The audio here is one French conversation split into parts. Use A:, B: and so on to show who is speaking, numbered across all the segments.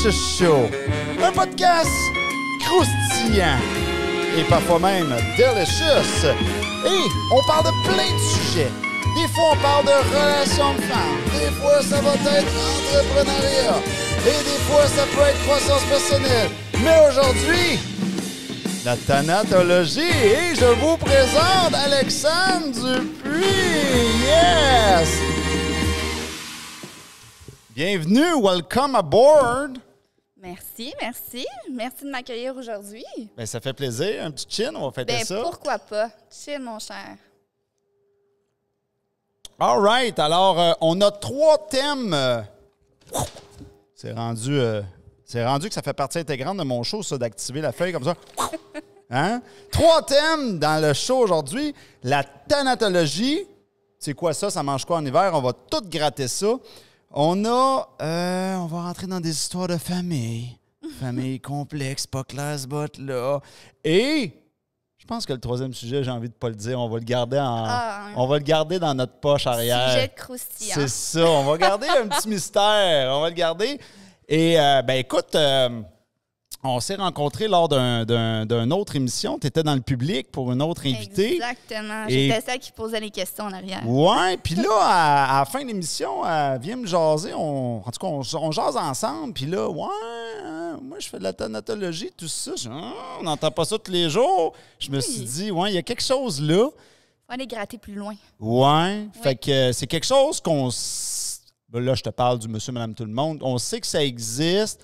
A: Delicious Show. Un podcast croustillant et parfois même delicious. Et on parle de plein de sujets. Des fois, on parle de relations de femmes. Des fois, ça va être entrepreneuriat. Et des fois, ça peut être croissance personnelle. Mais aujourd'hui, la thanatologie. Et je vous présente Alexandre Dupuis. Yes! Bienvenue, welcome aboard.
B: Merci. Merci de m'accueillir aujourd'hui.
A: Ben, ça fait plaisir. Un petit chin, on va fêter ça.
B: Pourquoi pas? Chill, mon cher.
A: All right. Alors, on a 3 thèmes. C'est rendu que ça fait partie intégrante de mon show, ça, d'activer la feuille comme ça. Hein? 3 thèmes dans le show aujourd'hui. La thanatologie. C'est quoi ça? Ça mange quoi en hiver? On va tout gratter ça. On va rentrer dans des histoires de famille. Famille complexe, pas clair ce bout-là. Et je pense que le 3e sujet, j'ai envie de pas le dire. On va le garder on va le garder dans notre poche arrière.
B: Sujet de croustillant.
A: C'est ça. On va garder un petit mystère. On va le garder. Et, écoute, on s'est rencontrés lors d'une autre émission. Tu étais dans le public pour une autre invitée.
B: Exactement. J'étais celle qui posait les questions en arrière.
A: Ouais. Puis là, à la fin de l'émission, elle vient me jaser. En tout cas, on jase ensemble. Puis là, moi, je fais de la thanatologie, tout ça. On n'entend pas ça tous les jours. Je me suis dit, il y a quelque chose là.
B: Faut aller gratter plus loin.
A: Ouais. Fait que c'est quelque chose qu'on... Là, je te parle du monsieur, madame, tout le monde. On sait que ça existe.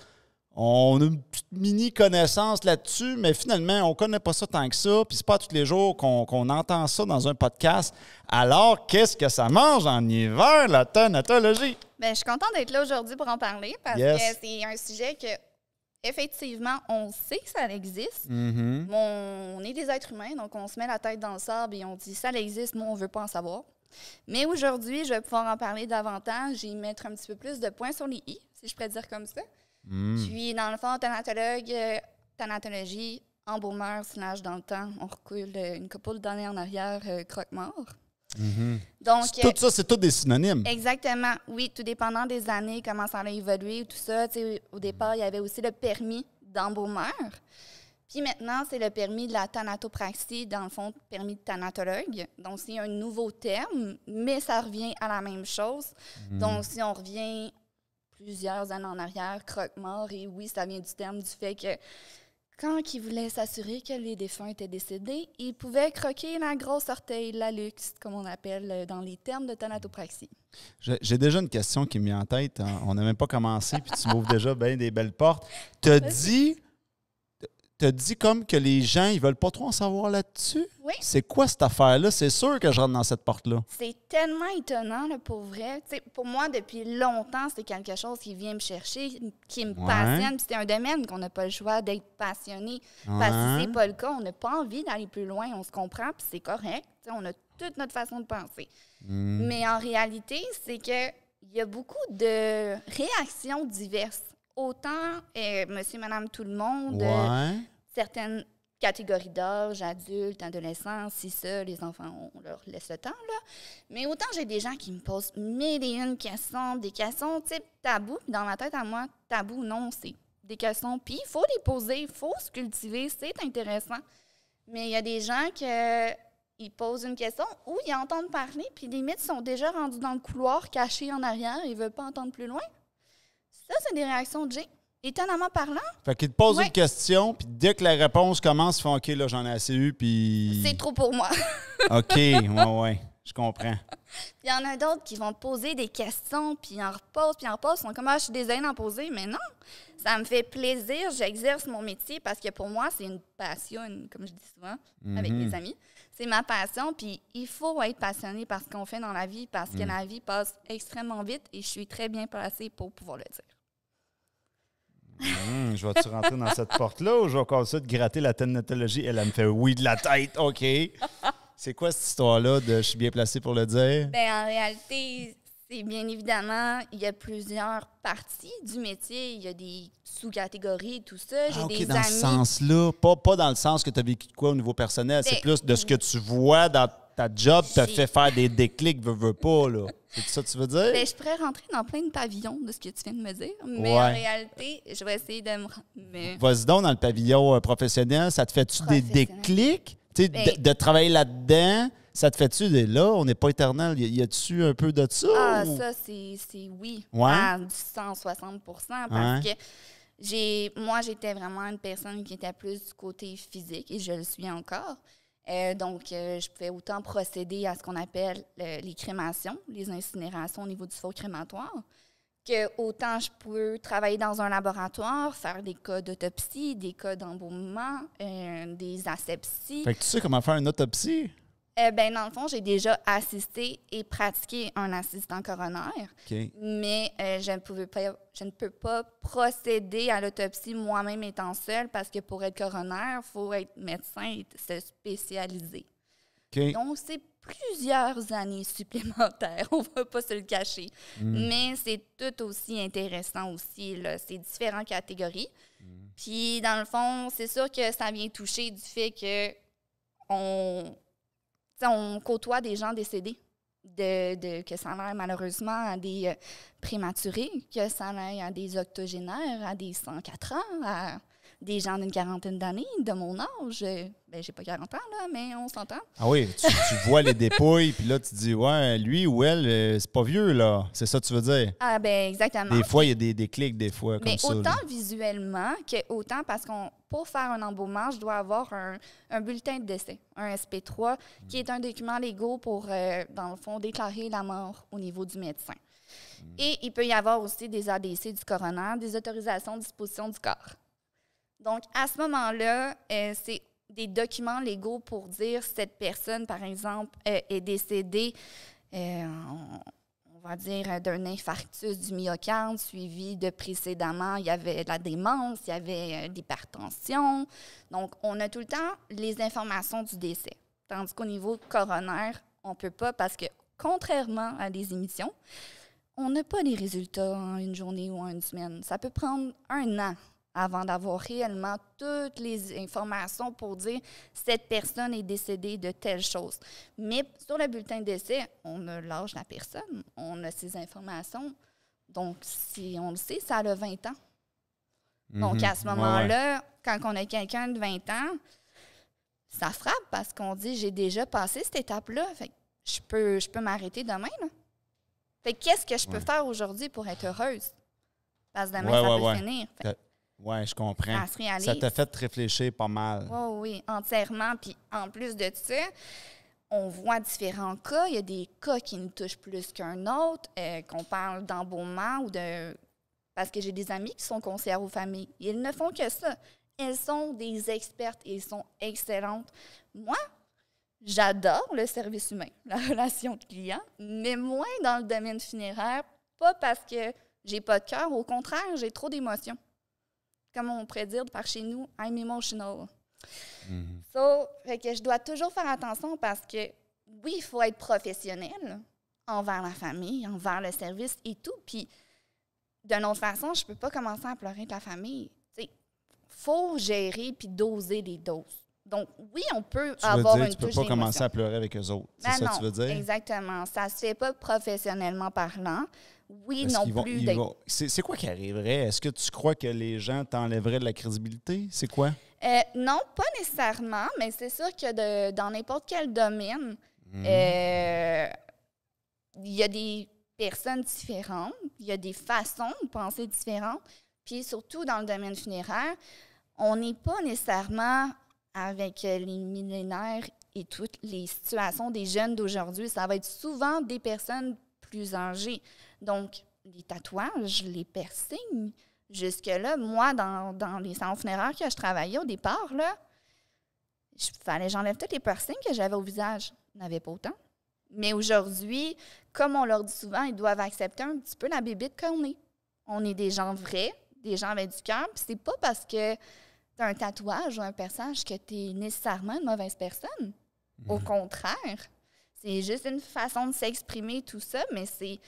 A: On a une petite mini-connaissance là-dessus, mais finalement, on ne connaît pas ça tant que ça. Puis c'est pas tous les jours qu'on entend ça dans un podcast. Alors, qu'est-ce que ça mange en hiver, la thanatologie?
B: Bien, je suis contente d'être là aujourd'hui pour en parler parce que c'est un sujet que, effectivement, on sait que ça existe.
A: Mm-hmm.
B: On est des êtres humains, donc on se met la tête dans le sable et on dit ça existe, moi, on ne veut pas en savoir. Mais aujourd'hui, je vais pouvoir en parler davantage et mettre un petit peu plus de points sur les i, si je pourrais dire comme ça. Je suis, dans le fond, thanatologie, embaumeur, / dans le temps. On recule une couple d'années en arrière, croque-mort.
A: Mm-hmm.
B: Donc,
A: tout ça, c'est tout des synonymes.
B: Exactement. Oui, tout dépendant des années, comment ça a évolué, tout ça. Au départ, il y avait aussi le permis d'embaumeur. Puis maintenant, c'est le permis de la thanatopraxie, dans le fond, permis de thanatologue. Donc, c'est un nouveau terme, mais ça revient à la même chose. Donc, si on revient plusieurs années en arrière, croque-mort, et oui, ça vient du terme du fait que quand il voulait s'assurer que les défunts étaient décédés, il pouvait croquer la grosse orteille, la luxe, comme on appelle dans les termes de thanatopraxie.
A: J'ai déjà une question qui me vient en tête. On n'a même pas commencé, puis tu m'ouvres déjà bien des belles portes. T'as dit comme que les gens, ils veulent pas trop en savoir là-dessus?
B: Oui.
A: C'est quoi cette affaire-là? C'est sûr que je rentre dans cette porte-là.
B: C'est tellement étonnant, là, pour vrai. T'sais, pour moi, depuis longtemps, c'est quelque chose qui vient me chercher, qui me passionne. Puis c'est un domaine qu'on n'a pas le choix d'être passionné. Parce que si c'est pas le cas, on n'a pas envie d'aller plus loin. On se comprend, puis c'est correct. T'sais, on a toute notre façon de penser. Mais en réalité, c'est qu'il y a beaucoup de réactions diverses. Autant monsieur, madame, tout le monde, certaines catégories d'âge, adultes, adolescents, si ça, les enfants, on leur laisse le temps, là. Mais autant j'ai des gens qui me posent mille et une questions, des questions type tabou. Dans ma tête à moi, tabou, non, c'est des questions. Puis il faut les poser, il faut se cultiver, c'est intéressant. Mais il y a des gens qui posent une question ou ils entendent parler, puis limite, ils sont déjà rendus dans le couloir, cachés en arrière, ils ne veulent pas entendre plus loin. Ça, c'est des réactions de j'ai. Étonnamment parlant.
A: Fait qu'ils te posent une question, puis dès que la réponse commence, ils font « OK, là, j'en ai assez eu, puis... »
B: C'est trop pour moi.
A: OK, ouais, je comprends.
B: Il y en a d'autres qui vont te poser des questions, puis ils en reposent. Ils sont comme « Ah, je suis désolée d'en poser. » Mais non, ça me fait plaisir. J'exerce mon métier parce que pour moi, c'est une passion, comme je dis souvent avec mes amis. C'est ma passion, puis il faut être passionné par ce qu'on fait dans la vie parce que la vie passe extrêmement vite et je suis très bien placée pour pouvoir le dire.
A: Je vais-tu rentrer dans cette porte-là ou je vais commencer de gratter la thanatologie? Elle me fait oui de la tête. OK. C'est quoi cette histoire-là de « je suis bien placé pour le dire » ?
B: Bien, en réalité, c'est bien évidemment, il y a plusieurs parties du métier. Il y a des sous-catégories, tout ça. J'ai des
A: dans
B: amis.
A: ce sens-là. Pas dans le sens que tu as vécu de quoi au niveau personnel. C'est plus de ce que tu vois dans ta job te fait faire des déclics, veux pas, là. C'est ça que tu veux dire?
B: Ben, je pourrais rentrer dans plein de pavillons de ce que tu viens de me dire, mais
A: Ouais.
B: en réalité, je vais essayer de me...
A: Vas-y donc dans le pavillon professionnel, ça te fait-tu des déclics? Tu sais, de travailler là-dedans, ça te fait-tu des là, on n'est pas éternel, y a-tu un peu de ça?
B: Ah,
A: ou...
B: ça, c'est oui,
A: Ouais.
B: à 160 parce que moi, j'étais vraiment une personne qui était plus du côté physique et je le suis encore. Donc, je pouvais autant procéder à ce qu'on appelle les crémations, les incinérations au niveau du faux crématoire, que autant je peux travailler dans un laboratoire, faire des cas d'autopsie, des cas d'embaumement, des asepsies.
A: Fait que tu sais comment faire une autopsie?
B: Ben, dans le fond, j'ai déjà assisté et pratiqué un assistant coroner, mais je ne peux pas procéder à l'autopsie moi-même étant seule parce que pour être coroner, il faut être médecin et se spécialiser. Donc, c'est plusieurs années supplémentaires, on ne va pas se le cacher. Mais c'est tout aussi intéressant aussi, là. C'est différentes catégories. Puis, dans le fond, c'est sûr que ça vient toucher du fait que on côtoie des gens décédés, que ça aille malheureusement à des prématurés, que ça aille à des octogénaires, à des 104 ans, à des gens d'une quarantaine d'années, de mon âge. Ben, j'ai pas 40 ans, là, mais on s'entend.
A: Ah oui, tu vois les dépouilles, puis là, tu te dis, ouais, lui ou elle, c'est pas vieux, là. C'est ça que tu veux dire?
B: Ah, ben exactement.
A: Des fois, il y a des clics, des fois, comme
B: mais
A: ça.
B: Mais autant
A: là.
B: Visuellement que autant parce qu'on pour faire un embaumement, je dois avoir un bulletin de décès, un SP3, qui est un document légal pour, dans le fond, déclarer la mort au niveau du médecin. Et il peut y avoir aussi des ADC du coroner, des autorisations de disposition du corps. Donc, à ce moment-là, c'est des documents légaux pour dire cette personne, par exemple, est décédée, on va dire, d'un infarctus du myocarde suivi de précédemment, il y avait de la démence, il y avait l'hypertension. Donc, on a tout le temps les informations du décès. Tandis qu'au niveau coroner, on ne peut pas parce que, contrairement à des émissions, on n'a pas les résultats en une journée ou en une semaine. Ça peut prendre 1 an avant d'avoir réellement toutes les informations pour dire cette personne est décédée de telle chose. Mais sur le bulletin de décès, on a l'âge de la personne, on a ces informations. Donc, si on le sait, ça a 20 ans. Donc, à ce moment-là, quand on a quelqu'un de 20 ans, ça frappe parce qu'on dit « j'ai déjà passé cette étape-là, fait que je peux m'arrêter demain. » Fait que qu'est-ce que je peux faire aujourd'hui pour être heureuse? Parce que demain, ça peut finir.
A: Oui, je comprends.
B: Ça
A: t'a fait réfléchir pas mal.
B: Oui, entièrement. Puis en plus de ça, on voit différents cas. Il y a des cas qui nous touchent plus qu'un autre, qu'on parle d'embaumement ou de... Parce que j'ai des amis qui sont conseillères aux familles. Ils ne font que ça. Elles sont des expertes et elles sont excellentes. Moi, j'adore le service humain, la relation client, mais moins dans le domaine funéraire, pas parce que j'ai pas de cœur. Au contraire, j'ai trop d'émotions. Comme on pourrait dire par chez nous, I'm emotional. Fait que je dois toujours faire attention parce que, oui, il faut être professionnel envers la famille, envers le service et tout. Puis, d'une autre façon, je ne peux pas commencer à pleurer avec la famille. Il faut gérer puis doser les doses. Donc, oui, on peut avoir une touche d'émotion.
A: Tu ne peux pas commencer à pleurer avec eux autres. C'est ça que tu veux dire?
B: Exactement. Ça ne se fait pas professionnellement parlant. Oui, non plus.
A: C'est quoi qui arriverait? Est-ce que tu crois que les gens t'enlèveraient de la crédibilité? C'est quoi?
B: Non, pas nécessairement, mais c'est sûr que dans n'importe quel domaine, il y a des personnes différentes, il y a des façons de penser différentes. Puis surtout dans le domaine funéraire, on n'est pas nécessairement avec les millénaires et toutes les situations des jeunes d'aujourd'hui. Ça va être souvent des personnes plus âgées. Donc, les tatouages, les piercings, jusque-là, moi, dans les salons funéraires que je travaillais au départ, là, j'enlève tous les piercings que j'avais au visage. Je n'avais pas autant. Mais aujourd'hui, comme on leur dit souvent, ils doivent accepter un petit peu la bébite qu'on est. On est des gens vrais, des gens avec du cœur, puis c'est pas parce que tu as un tatouage ou un perçage que tu es nécessairement une mauvaise personne. Au contraire, c'est juste une façon de s'exprimer, tout ça, mais c'est...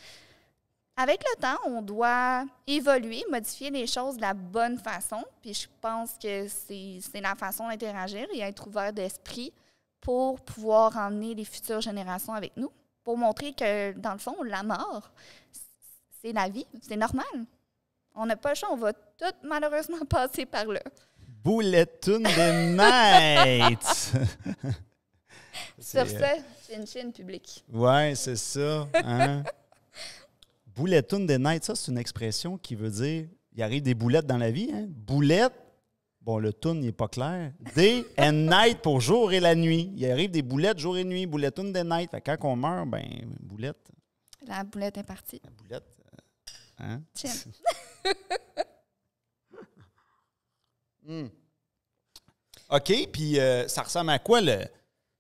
B: Avec le temps, on doit évoluer, modifier les choses de la bonne façon, puis je pense que c'est la façon d'interagir et être ouvert d'esprit pour pouvoir emmener les futures générations avec nous, pour montrer que, dans le fond, la mort, c'est la vie, c'est normal. On n'a pas le choix, on va tous malheureusement passer par là.
A: Bouletoune des Nights!
B: Sur ça, chin-chin public.
A: Ouais, c'est ça. Hein? Bouletoune des Nights, ça, c'est une expression qui veut dire il arrive des boulettes dans la vie. Hein? Boulette, bon, le tune n'est pas clair. Day and night pour jour et la nuit. Il arrive des boulettes jour et nuit. Bouletoune des Nights. Fait que quand on meurt, ben, boulette.
B: La boulette est partie.
A: La boulette. Hein?
B: Chin.
A: OK, puis ça ressemble à quoi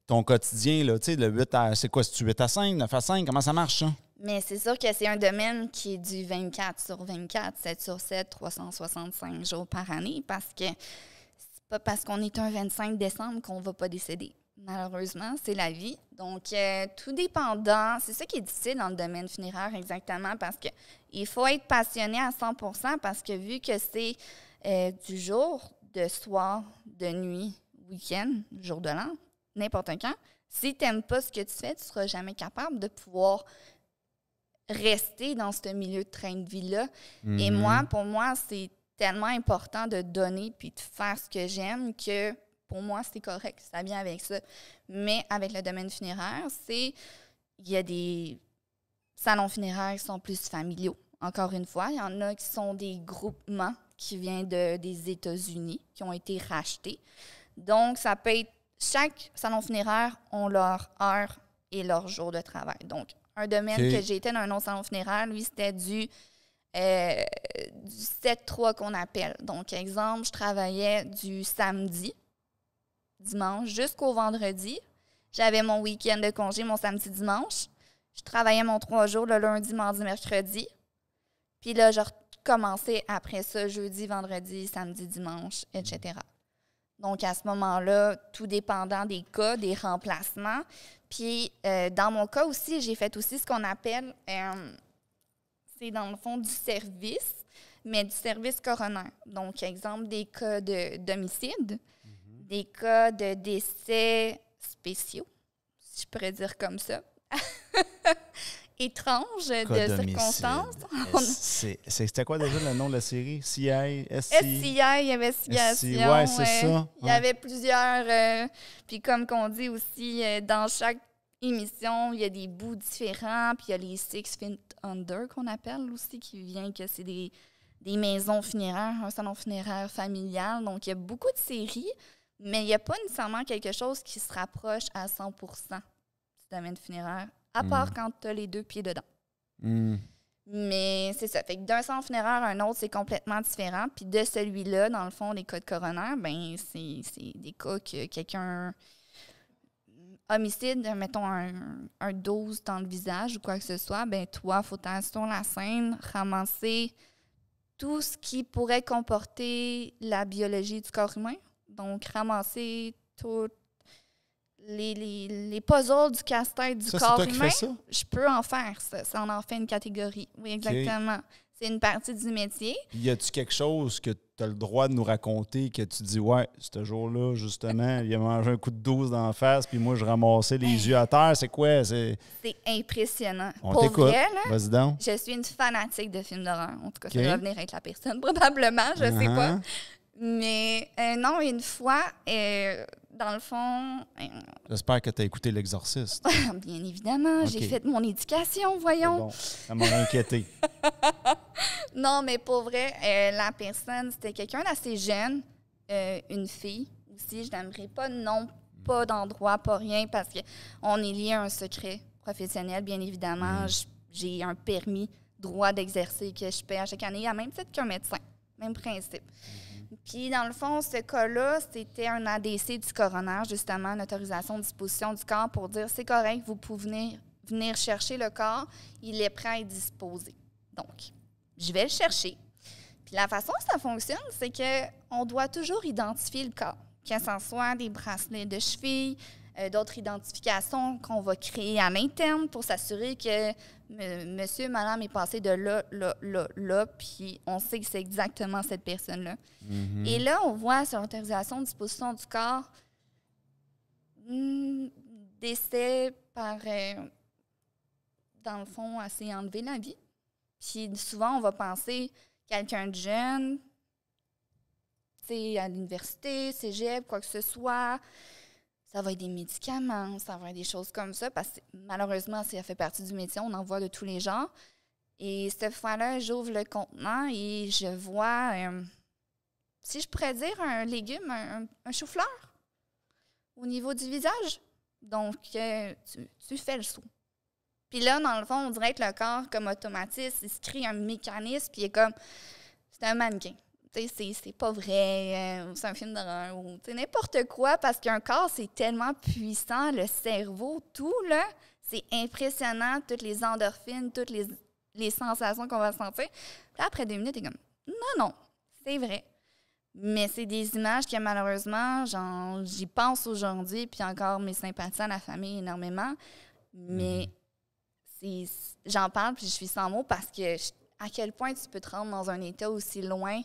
A: ton quotidien, là? Tu sais, le 8 à... C'est quoi, c'est-tu 8 à 5, 9 à 5? Comment ça marche, ça?
B: Mais c'est sûr que c'est un domaine qui est du 24 sur 24, 7 sur 7, 365 jours par année, parce que c'est pas parce qu'on est un 25 décembre qu'on va pas décéder. Malheureusement, c'est la vie. Donc, tout dépendant, c'est ça qui est difficile dans le domaine funéraire exactement, parce que il faut être passionné à 100%, parce que vu que c'est du jour, de soir, de nuit, week-end, jour de l'an, n'importe quand, si tu n'aimes pas ce que tu fais, tu ne seras jamais capable de pouvoir rester dans ce milieu de train de vie-là. Mm-hmm. Et moi, pour moi, c'est tellement important de donner puis de faire ce que j'aime que pour moi, c'est correct, ça vient avec ça. Mais avec le domaine funéraire, il y a des salons funéraires qui sont plus familiaux. Encore une fois, il y en a qui sont des groupements qui viennent des États-Unis, qui ont été rachetés. Donc, ça peut être chaque salon funéraire ont leur heure et leur jour de travail. Donc, un domaine que j'ai été dans un autre salon funéraire, lui, c'était du 7-3 qu'on appelle. Donc, exemple, je travaillais du samedi, dimanche, jusqu'au vendredi. J'avais mon week-end de congé, mon samedi, dimanche. Je travaillais mon 3 jours, le lundi, mardi, mercredi. Puis là, je recommençais après ça, jeudi, vendredi, samedi, dimanche, etc. Donc, à ce moment-là, tout dépendant des cas, des remplacements. Puis, dans mon cas aussi, j'ai fait aussi ce qu'on appelle, c'est dans le fond du service, mais du service coroner. Donc, exemple, des cas d'homicide, des cas de décès spéciaux, si je pourrais dire comme ça. Étrange de circonstances.
A: C'était quoi déjà le nom de la série? CI,
B: SCI, investigation.
A: Ouais, c'est ça.
B: Il y avait plusieurs... puis comme qu'on dit aussi, dans chaque émission, il y a des bouts différents. Puis il y a les 6 Feet Under qu'on appelle aussi, qui vient que c'est des maisons funéraires, un salon funéraire familial. Donc, il y a beaucoup de séries, mais il n'y a pas nécessairement quelque chose qui se rapproche à 100% du domaine funéraire, à part quand tu as les 2 pieds dedans. Mais c'est ça. Fait que d'un salon funéraire à un autre, c'est complètement différent. Puis de celui-là, dans le fond, les cas de coroner, ben c'est des cas que quelqu'un... Homicide, mettons un 12 dans le visage ou quoi que ce soit, ben toi, il faut t'asseoir sur la scène, ramasser tout ce qui pourrait comporter la biologie du corps humain. Donc, ramasser tout les puzzles du casse-tête du corps humain, je peux en faire ça. Ça en fait une catégorie. Oui, exactement. Okay. C'est une partie du métier.
A: Y a-tu quelque chose que tu as le droit de nous raconter que tu dis, ouais, ce jour-là, justement, il a mangé un coup de 12 dans la face, puis moi, je ramassais les yeux à terre. C'est quoi? C'est
B: impressionnant.
A: On t'écoute. Vas-y donc.
B: Je suis une fanatique de films d'horreur. En tout cas, ça doit venir avec la personne, probablement. Je sais pas. Mais non, une fois, dans le fond...
A: J'espère que tu as écouté L'Exorciste.
B: Bien évidemment, j'ai fait mon éducation, voyons.
A: Bon, ça m'a inquiété.
B: Non, mais pour vrai, la personne, c'était quelqu'un d'assez jeune, une fille aussi. Je n'aimerais pas non, pas d'endroit, pas rien, parce qu'on est lié à un secret professionnel, bien évidemment. J'ai un permis, droit d'exercer que je paie à chaque année, à même titre qu'un médecin. Même principe. Puis, dans le fond, ce cas-là, c'était un ADC du coroner, justement, une autorisation de disposition du corps pour dire c'est correct, vous pouvez venir chercher le corps, il est prêt à être disposé. Donc, je vais le chercher. Puis, la façon que ça fonctionne, c'est qu'on doit toujours identifier le corps, que ce soit des bracelets de cheville, d'autres identifications qu'on va créer à l'interne pour s'assurer que monsieur, madame est passé de là, là, là, là, puis on sait que c'est exactement cette personne-là. Et là, on voit sur l'autorisation de disposition du corps Décès par, dans le fond, assez enlevé la vie. Puis souvent, on va penser quelqu'un de jeune, tu sais, à l'université, cégep, quoi que ce soit, ça va être des médicaments, ça va être des choses comme ça, parce que malheureusement, ça fait partie du métier, on en voit de tous les genres. Et cette fois-là, j'ouvre le contenant et je vois, si je pourrais dire, un légume, un chou-fleur au niveau du visage. Donc, tu fais le saut. Puis là, dans le fond, on dirait que le corps, comme automatisme, il se crée un mécanisme, puis il est comme, c'est un mannequin. Tu sais, c'est pas vrai, c'est un film d'horreur, ou n'importe quoi, parce qu'un corps, c'est tellement puissant, le cerveau, tout, là, c'est impressionnant, toutes les endorphines, toutes les sensations qu'on va sentir. Puis là, après 2 minutes, t'es comme, non, c'est vrai. Mais c'est des images que malheureusement, j'y pense aujourd'hui, puis encore mes sympathies à la famille énormément. Mais j'en parle, puis je suis sans mots parce que à quel point tu peux te rendre dans un état aussi loin.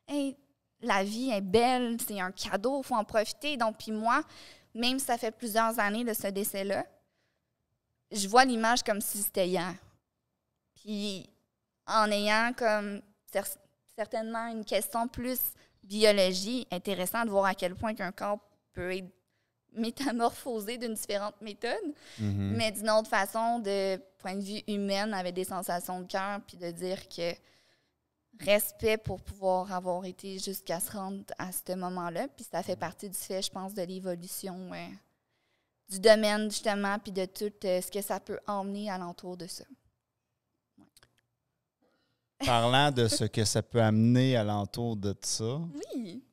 B: Hey, la vie est belle, c'est un cadeau, il faut en profiter. Donc, puis moi, même si ça fait plusieurs années de ce décès-là, je vois l'image comme si c'était hier. Puis en ayant comme certainement une question plus biologie, intéressant de voir à quel point qu'un corps peut être métamorphosé d'une différente méthode, mais d'une autre façon, de point de vue humain, avec des sensations de cœur, puis de dire que respect pour pouvoir avoir été jusqu'à se rendre à ce moment-là, puis ça fait partie du fait, je pense, de l'évolution du domaine, justement, puis de tout ce que ça peut emmener alentour de ça.
A: Parlant de ce que ça peut amener alentour de ça,
B: oui.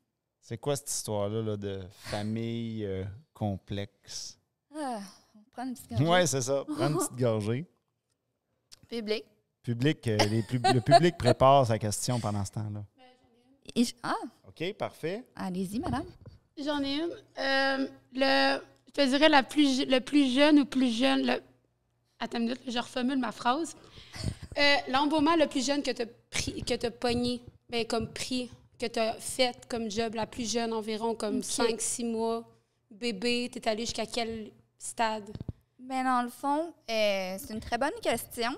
A: C'est quoi cette histoire-là là, de famille complexe?
B: Ah, on prend une petite gorgée.
A: Oui, c'est ça. Prends une petite gorgée.
B: Public.
A: Le public prépare sa question pendant ce temps-là. OK, parfait.
B: Allez-y, madame.
C: J'en ai une. Je te dirais le plus jeune ou plus jeune... Attends une minute, je reformule ma phrase. L'embaumement le plus jeune que tu as pogné, bien, comme prix, que tu as fait comme job, la plus jeune environ, comme 5-6 mois, bébé, tu es allé jusqu'à quel stade?
B: Bien, dans le fond, c'est une très bonne question.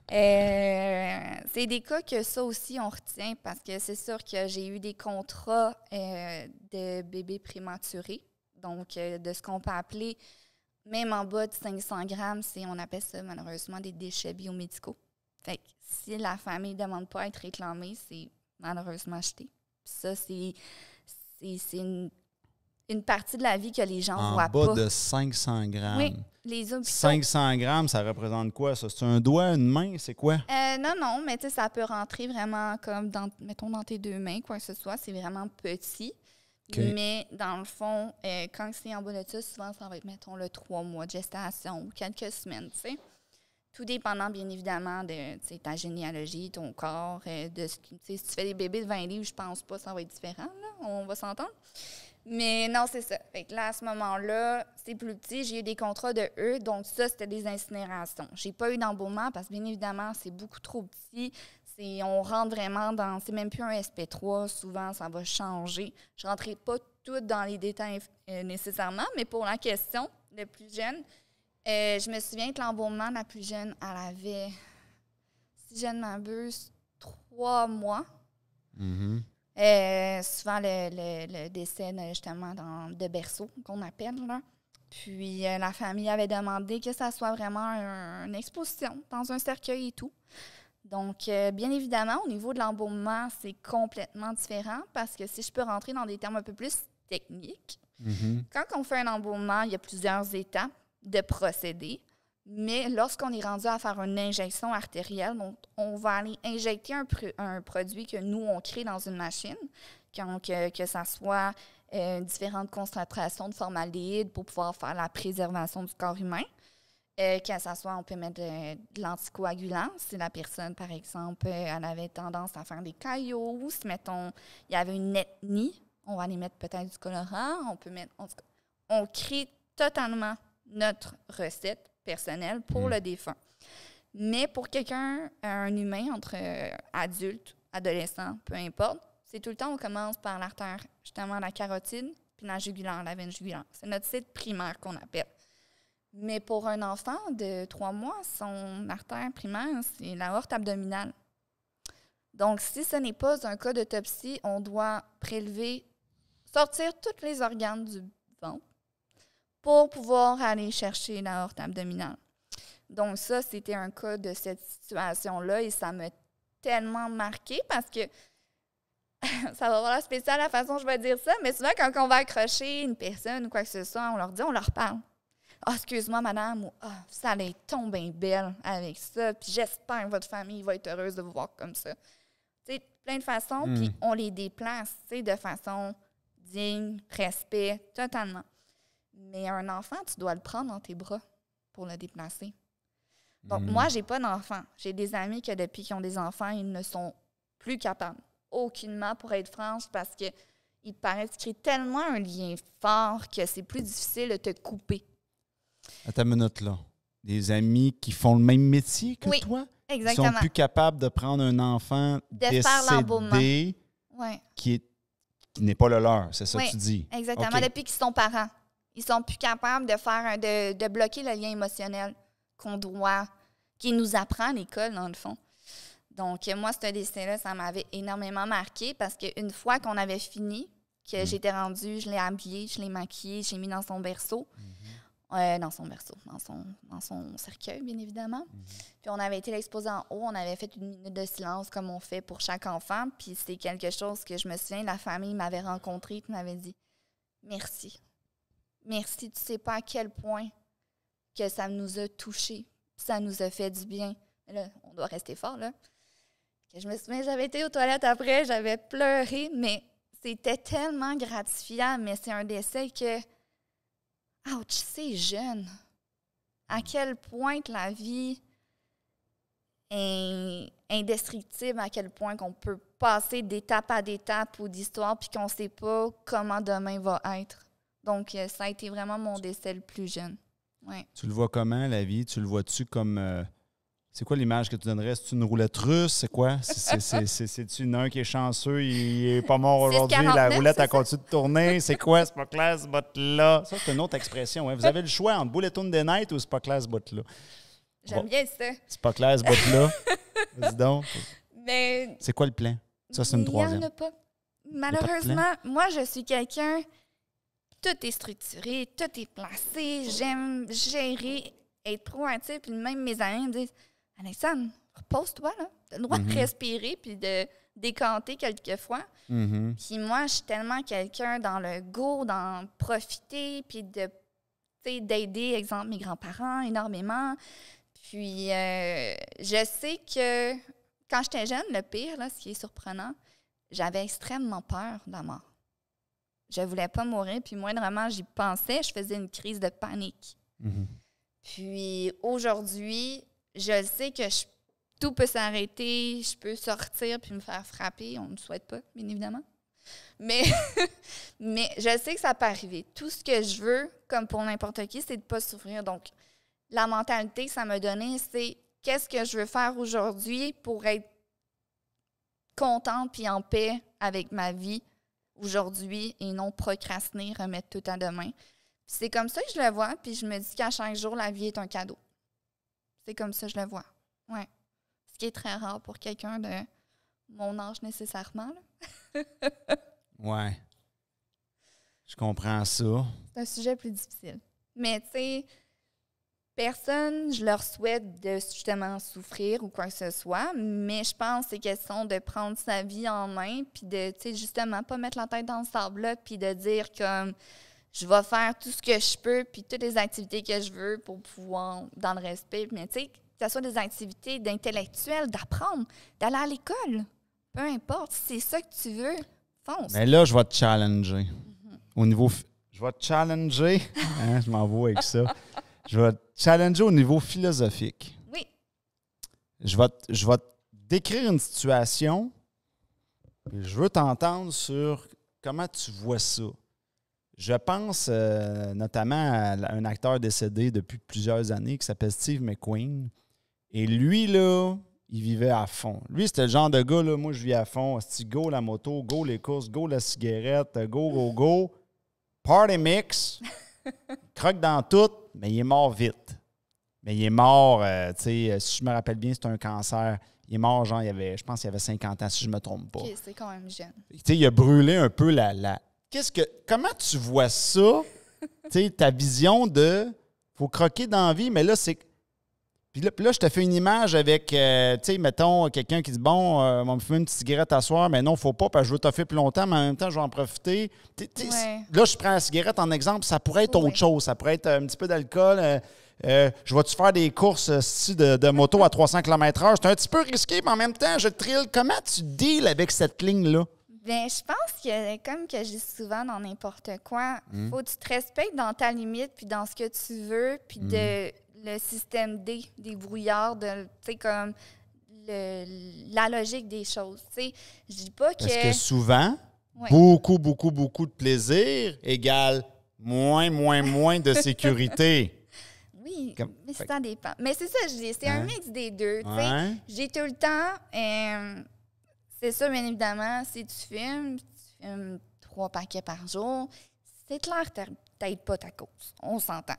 B: C'est des cas que ça aussi, on retient parce que c'est sûr que j'ai eu des contrats de bébés prématurés. Donc, de ce qu'on peut appeler, même en bas de 500 grammes, on appelle ça malheureusement des déchets biomédicaux. Fait que si la famille ne demande pas à être réclamée, c'est malheureusement acheté. Puis ça, c'est une partie de la vie que les gens ne voient pas.
A: En bas de 500 grammes.
B: Oui, les hôpitaux.
A: 500 grammes, ça représente quoi, ça? C'est un doigt, une main? C'est quoi?
B: Non, mais tu sais, ça peut rentrer vraiment comme, mettons, dans tes 2 mains, quoi que ce soit. C'est vraiment petit. Okay. Mais dans le fond, quand c'est en bas de ça, souvent, ça va être, mettons, 3 mois de gestation ou quelques semaines, tu sais. Tout dépendant, bien évidemment, de ta généalogie, ton corps, de ce si tu fais des bébés de 20 livres, je pense pas que ça va être différent, là. On va s'entendre. Mais non, c'est ça. Fait que là, à ce moment-là, c'est plus petit. J'ai eu des contrats de eux, donc ça, c'était des incinérations. J'ai pas eu d'embaumement parce que, bien évidemment, c'est beaucoup trop petit. On rentre vraiment dans... C'est même plus un SP3. Souvent, ça va changer. Je ne rentrerai pas tout dans les détails nécessairement, mais pour la question, le plus jeune, je me souviens que l'embaumement, la plus jeune, elle avait, si je ne m'abuse, 3 mois.
A: Mm-hmm.
B: Souvent, le décès, justement, de berceau, qu'on appelle, là. Puis, la famille avait demandé que ça soit vraiment une exposition dans un cercueil et tout. Donc, bien évidemment, au niveau de l'embaumement, c'est complètement différent parce que si je peux rentrer dans des termes un peu plus techniques, quand on fait un embaumement, il y a plusieurs étapes de procédé. Mais lorsqu'on est rendu à faire une injection artérielle, donc on va aller injecter un produit que nous, on crée dans une machine, que ça soit différentes concentrations de formaldéhyde pour pouvoir faire la préservation du corps humain. Que ça soit, on peut mettre de l'anticoagulant. Si la personne, par exemple, elle avait tendance à faire des caillots, ou si, mettons, il y avait une ethnie, on va aller mettre peut-être du colorant, on peut mettre... On crée totalement notre recette personnelle pour le défunt. Mais pour quelqu'un, un humain, entre adulte, adolescent, peu importe, c'est tout le temps, on commence par l'artère, justement, la carotide, puis la jugulaire, la veine jugulaire. C'est notre site primaire qu'on appelle. Mais pour un enfant de 3 mois, son artère primaire, c'est l'aorte abdominale. Donc, si ce n'est pas un cas d'autopsie, on doit sortir tous les organes du ventre pour pouvoir aller chercher l'aorte abdominale. Donc, ça, c'était un cas de cette situation-là et ça m'a tellement marqué parce que ça va avoir l'air spécial la façon dont je vais dire ça, mais souvent, quand on va accrocher une personne ou quoi que ce soit, on leur parle. « Ah, excuse-moi, madame » ou « Ah, ça allait tomber belle avec ça, puis j'espère que votre famille va être heureuse de vous voir comme ça. » Tu sais, plein de façons, puis on les déplace, tu sais, de façon digne, respect, totalement. Mais un enfant, tu dois le prendre dans tes bras pour le déplacer. Donc, moi, j'ai pas d'enfant. J'ai des amis que depuis qu'ils ont des enfants, ils ne sont plus capables. Aucunement, pour être franche, parce que il paraît qu'ils créent tellement un lien fort que c'est plus difficile de te couper.
A: Attends une minute, là. Des amis qui font le même métier que
B: oui,
A: toi?
B: Exactement.
A: Ils sont plus capables de prendre un enfant décédé qui n'est pas le leur, c'est ça que tu dis?
B: Exactement.
A: Okay.
B: Depuis qu'ils sont parents. Ils sont plus capables de bloquer le lien émotionnel qui nous apprend à l'école, dans le fond. Donc, moi, ce décès-là, ça m'avait énormément marqué parce qu'une fois qu'on avait fini, que j'étais rendue, je l'ai habillé, je l'ai maquillé, je l'ai mis dans son berceau. Dans son cercueil, bien évidemment. Puis on avait été l'exposer en haut, on avait fait une minute de silence comme on fait pour chaque enfant. Puis c'est quelque chose que je me souviens, la famille m'avait rencontré et m'avait dit « Merci. Merci, tu sais pas à quel point que ça nous a touchés, ça nous a fait du bien. » Là, on doit rester fort, là. Que je me souviens, j'avais été aux toilettes après, j'avais pleuré, mais c'était tellement gratifiant. Mais c'est un décès que... Ouch, c'est jeune. À quel point que la vie est indestructible, à quel point qu'on peut passer d'étape à d'étape ou d'histoire puis qu'on ne sait pas comment demain va être. Donc, ça a été vraiment mon décès le plus jeune. Ouais.
A: Tu le vois comment, la vie? Tu le vois-tu comme... c'est quoi l'image que tu donnerais? C'est une roulette russe? C'est quoi? C'est-tu un qui est chanceux, il est pas mort aujourd'hui, la roulette a continué de tourner? C'est quoi? C'est pas clair, ce bout-là? Ça, c'est une autre expression. Hein? Vous avez le choix entre Bulletin des Night ou c'est pas clair, ce bout-là?
B: J'aime bien ça.
A: C'est pas clair, ce bout-là? Vas-y donc.
B: Mais...
A: C'est quoi le plan? Ça, c'est une troisième.
B: Il n'y en a pas. Malheureusement, moi, je suis quelqu'un... Tout est structuré, tout est placé. J'aime gérer, être proactif. Puis même mes amis me disent... Alexandre, repose-toi, là. Tu as le droit de respirer puis de décanter quelquefois. Puis moi, je suis tellement quelqu'un dans le go, d'en profiter puis d'aider, exemple, mes grands-parents énormément. Puis je sais que quand j'étais jeune, le pire, là, ce qui est surprenant, j'avais extrêmement peur de la mort. Je voulais pas mourir, puis moindrement j'y pensais, je faisais une crise de panique. Puis aujourd'hui... Je sais que tout peut s'arrêter, je peux sortir puis me faire frapper. On ne le souhaite pas, bien évidemment. Mais je sais que ça peut arriver. Tout ce que je veux, comme pour n'importe qui, c'est de ne pas souffrir. Donc, la mentalité que ça m'a donnée, c'est qu'est-ce que je veux faire aujourd'hui pour être contente puis en paix avec ma vie aujourd'hui et non procrastiner, remettre tout à demain. Puis c'est comme ça que je le vois, puis je me dis qu'à chaque jour, la vie est un cadeau. C'est comme ça que je le vois. Ouais. Ce qui est très rare pour quelqu'un de mon âge nécessairement.
A: Ouais. Je comprends ça.
B: C'est un sujet plus difficile. Mais tu sais, personne, je leur souhaite de justement souffrir ou quoi que ce soit, mais je pense que c'est question de prendre sa vie en main puis de, tu sais, justement, pas mettre la tête dans le sable là puis de dire comme... Je vais faire tout ce que je peux, puis toutes les activités que je veux pour pouvoir, dans le respect. Mais tu sais, que ce soit des activités d'intellectuel, d'apprendre, d'aller à l'école. Peu importe, si c'est ça que tu veux, fonce.
A: Mais là, je vais te challenger. Au niveau... Je vais te challenger. Hein, je m'en vais avec ça. Je vais te challenger au niveau philosophique.
B: Oui.
A: Je vais te décrire une situation, puis je veux t'entendre sur comment tu vois ça. Je pense notamment à un acteur décédé depuis plusieurs années qui s'appelle Steve McQueen. Et lui, là, il vivait à fond. Lui, c'était le genre de gars, là, moi, je vis à fond. C'est go la moto, go les courses, go la cigarette, go. party mix, croque dans tout, mais il est mort vite. Mais il est mort, tu sais, si je me rappelle bien, c'était un cancer. Il est mort, genre, je pense qu'il avait 50 ans, si je ne me trompe pas.
B: OK, c'est quand même jeune.
A: Tu sais, il a brûlé un peu la... Comment tu vois ça? Tu sais, ta vision de... Faut croquer dans la vie, mais là, c'est... Puis là, je te fais une image avec, tu sais, mettons, quelqu'un qui dit, bon, on va me fumer une petite cigarette à soir, mais non, faut pas, parce que je veux t'offrir plus longtemps, mais en même temps, je vais en profiter.
B: Ouais.
A: Là, je prends la cigarette en exemple, ça pourrait être autre chose. Ça pourrait être un petit peu d'alcool. Je vais-tu faire des courses de moto à 300 km/h? C'est un petit peu risqué, mais en même temps, je trill. Comment tu deals avec cette ligne-là?
B: Bien, je pense que, comme que je dis souvent dans n'importe quoi, faut que tu te respectes dans ta limite, puis dans ce que tu veux, puis le système D, des brouillards, tu sais, comme la logique des choses. Tu sais, je dis pas que...
A: Parce que souvent,
B: Ouais.
A: beaucoup de plaisir égale moins de sécurité.
B: Oui,
A: Comme-
B: mais ça dépend. Mais c'est ça, je dis, c'est un mix des deux. Tu sais.
A: Ouais.
B: J'ai tout le temps... c'est ça, bien évidemment, si tu fumes 3 paquets par jour, c'est clair que t'aides pas ta cause. On s'entend.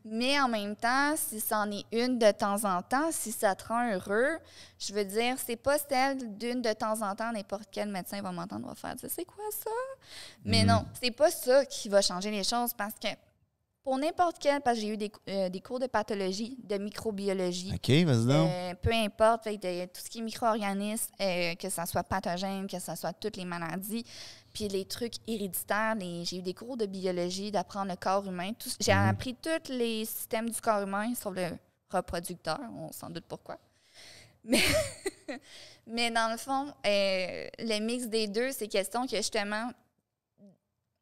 B: Mais en même temps, si c'en est une de temps en temps, si ça te rend heureux, je veux dire, c'est pas celle d'une de temps en temps, n'importe quel médecin va m'entendre, va faire dire, c'est quoi ça? Mais non, c'est pas ça qui va changer les choses parce que pour n'importe quel, parce que j'ai eu des cours de pathologie, de microbiologie.
A: OK, vas-y donc.
B: Peu importe, fait, de tout ce qui est micro-organisme, que ça soit pathogène, que ça soit toutes les maladies, puis les trucs héréditaires. J'ai eu des cours de biologie, d'apprendre le corps humain. J'ai appris tous les systèmes du corps humain, sauf le reproducteur, on s'en doute pourquoi. Mais dans le fond, le mix des deux, c'est question que justement,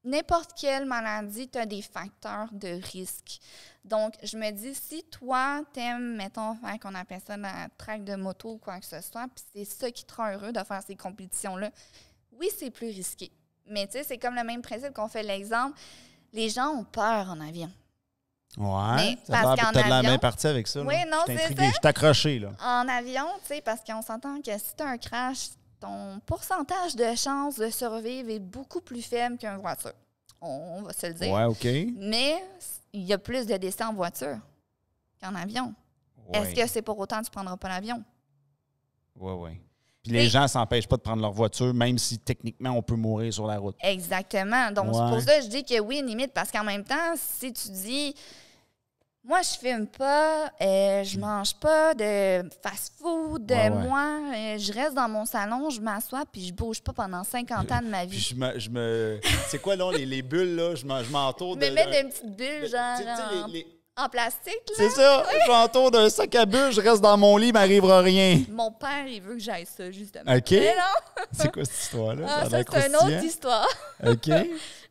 B: n'importe quelle maladie, tu as des facteurs de risque. Donc, je me dis, si toi, t'aimes, mettons, faire qu'on appelle ça la track de moto ou quoi que ce soit, puis c'est ça qui te rend heureux de faire ces compétitions-là, oui, c'est plus risqué. Mais tu sais, c'est comme le même principe qu'on fait l'exemple. Les gens ont peur en avion.
A: Ouais.
B: Mais
A: T'as
B: parce qu'en
A: de la
B: avion-
A: main partie avec ça.
B: Oui,
A: là.
B: non,
A: Je t'ai
B: c'est
A: intrigué,
B: ça.
A: je t'ai accroché, là.
B: En avion, tu sais, parce qu'on s'entend que si tu as un crash, ton pourcentage de chance de survivre est beaucoup plus faible qu'une voiture. On va se le dire.
A: Ouais, OK.
B: Mais il y a plus de décès en voiture qu'en avion.
A: Ouais.
B: Est-ce que c'est pour autant que tu ne prendras pas l'avion?
A: Oui. Puis les gens ne s'empêchent pas de prendre leur voiture, même si techniquement on peut mourir sur la route.
B: Exactement. Donc, c'est pour ça que je dis que oui, limite, parce qu'en même temps, si tu dis, moi, je fume pas, je mange pas de fast-food, moi, je reste dans mon salon, je m'assois, puis je bouge pas pendant 50 ans de ma
A: Puis
B: vie.
A: je me c'est quoi, là, les bulles, là? Je m'entoure de...
B: Je me mets des petites bulles, genre,
A: Tu sais,
B: en plastique, là.
A: c'est ça, je m'entoure d'un sac à bulles, je reste dans mon lit, il m'arrivera rien.
B: Mon père, il veut que j'aille ça, justement.
A: OK.
B: Mais non!
A: C'est quoi cette histoire-là?
B: Ah,
A: a
B: ça,
A: l'air
B: c'est une
A: croustillant.
B: autre histoire.
A: OK.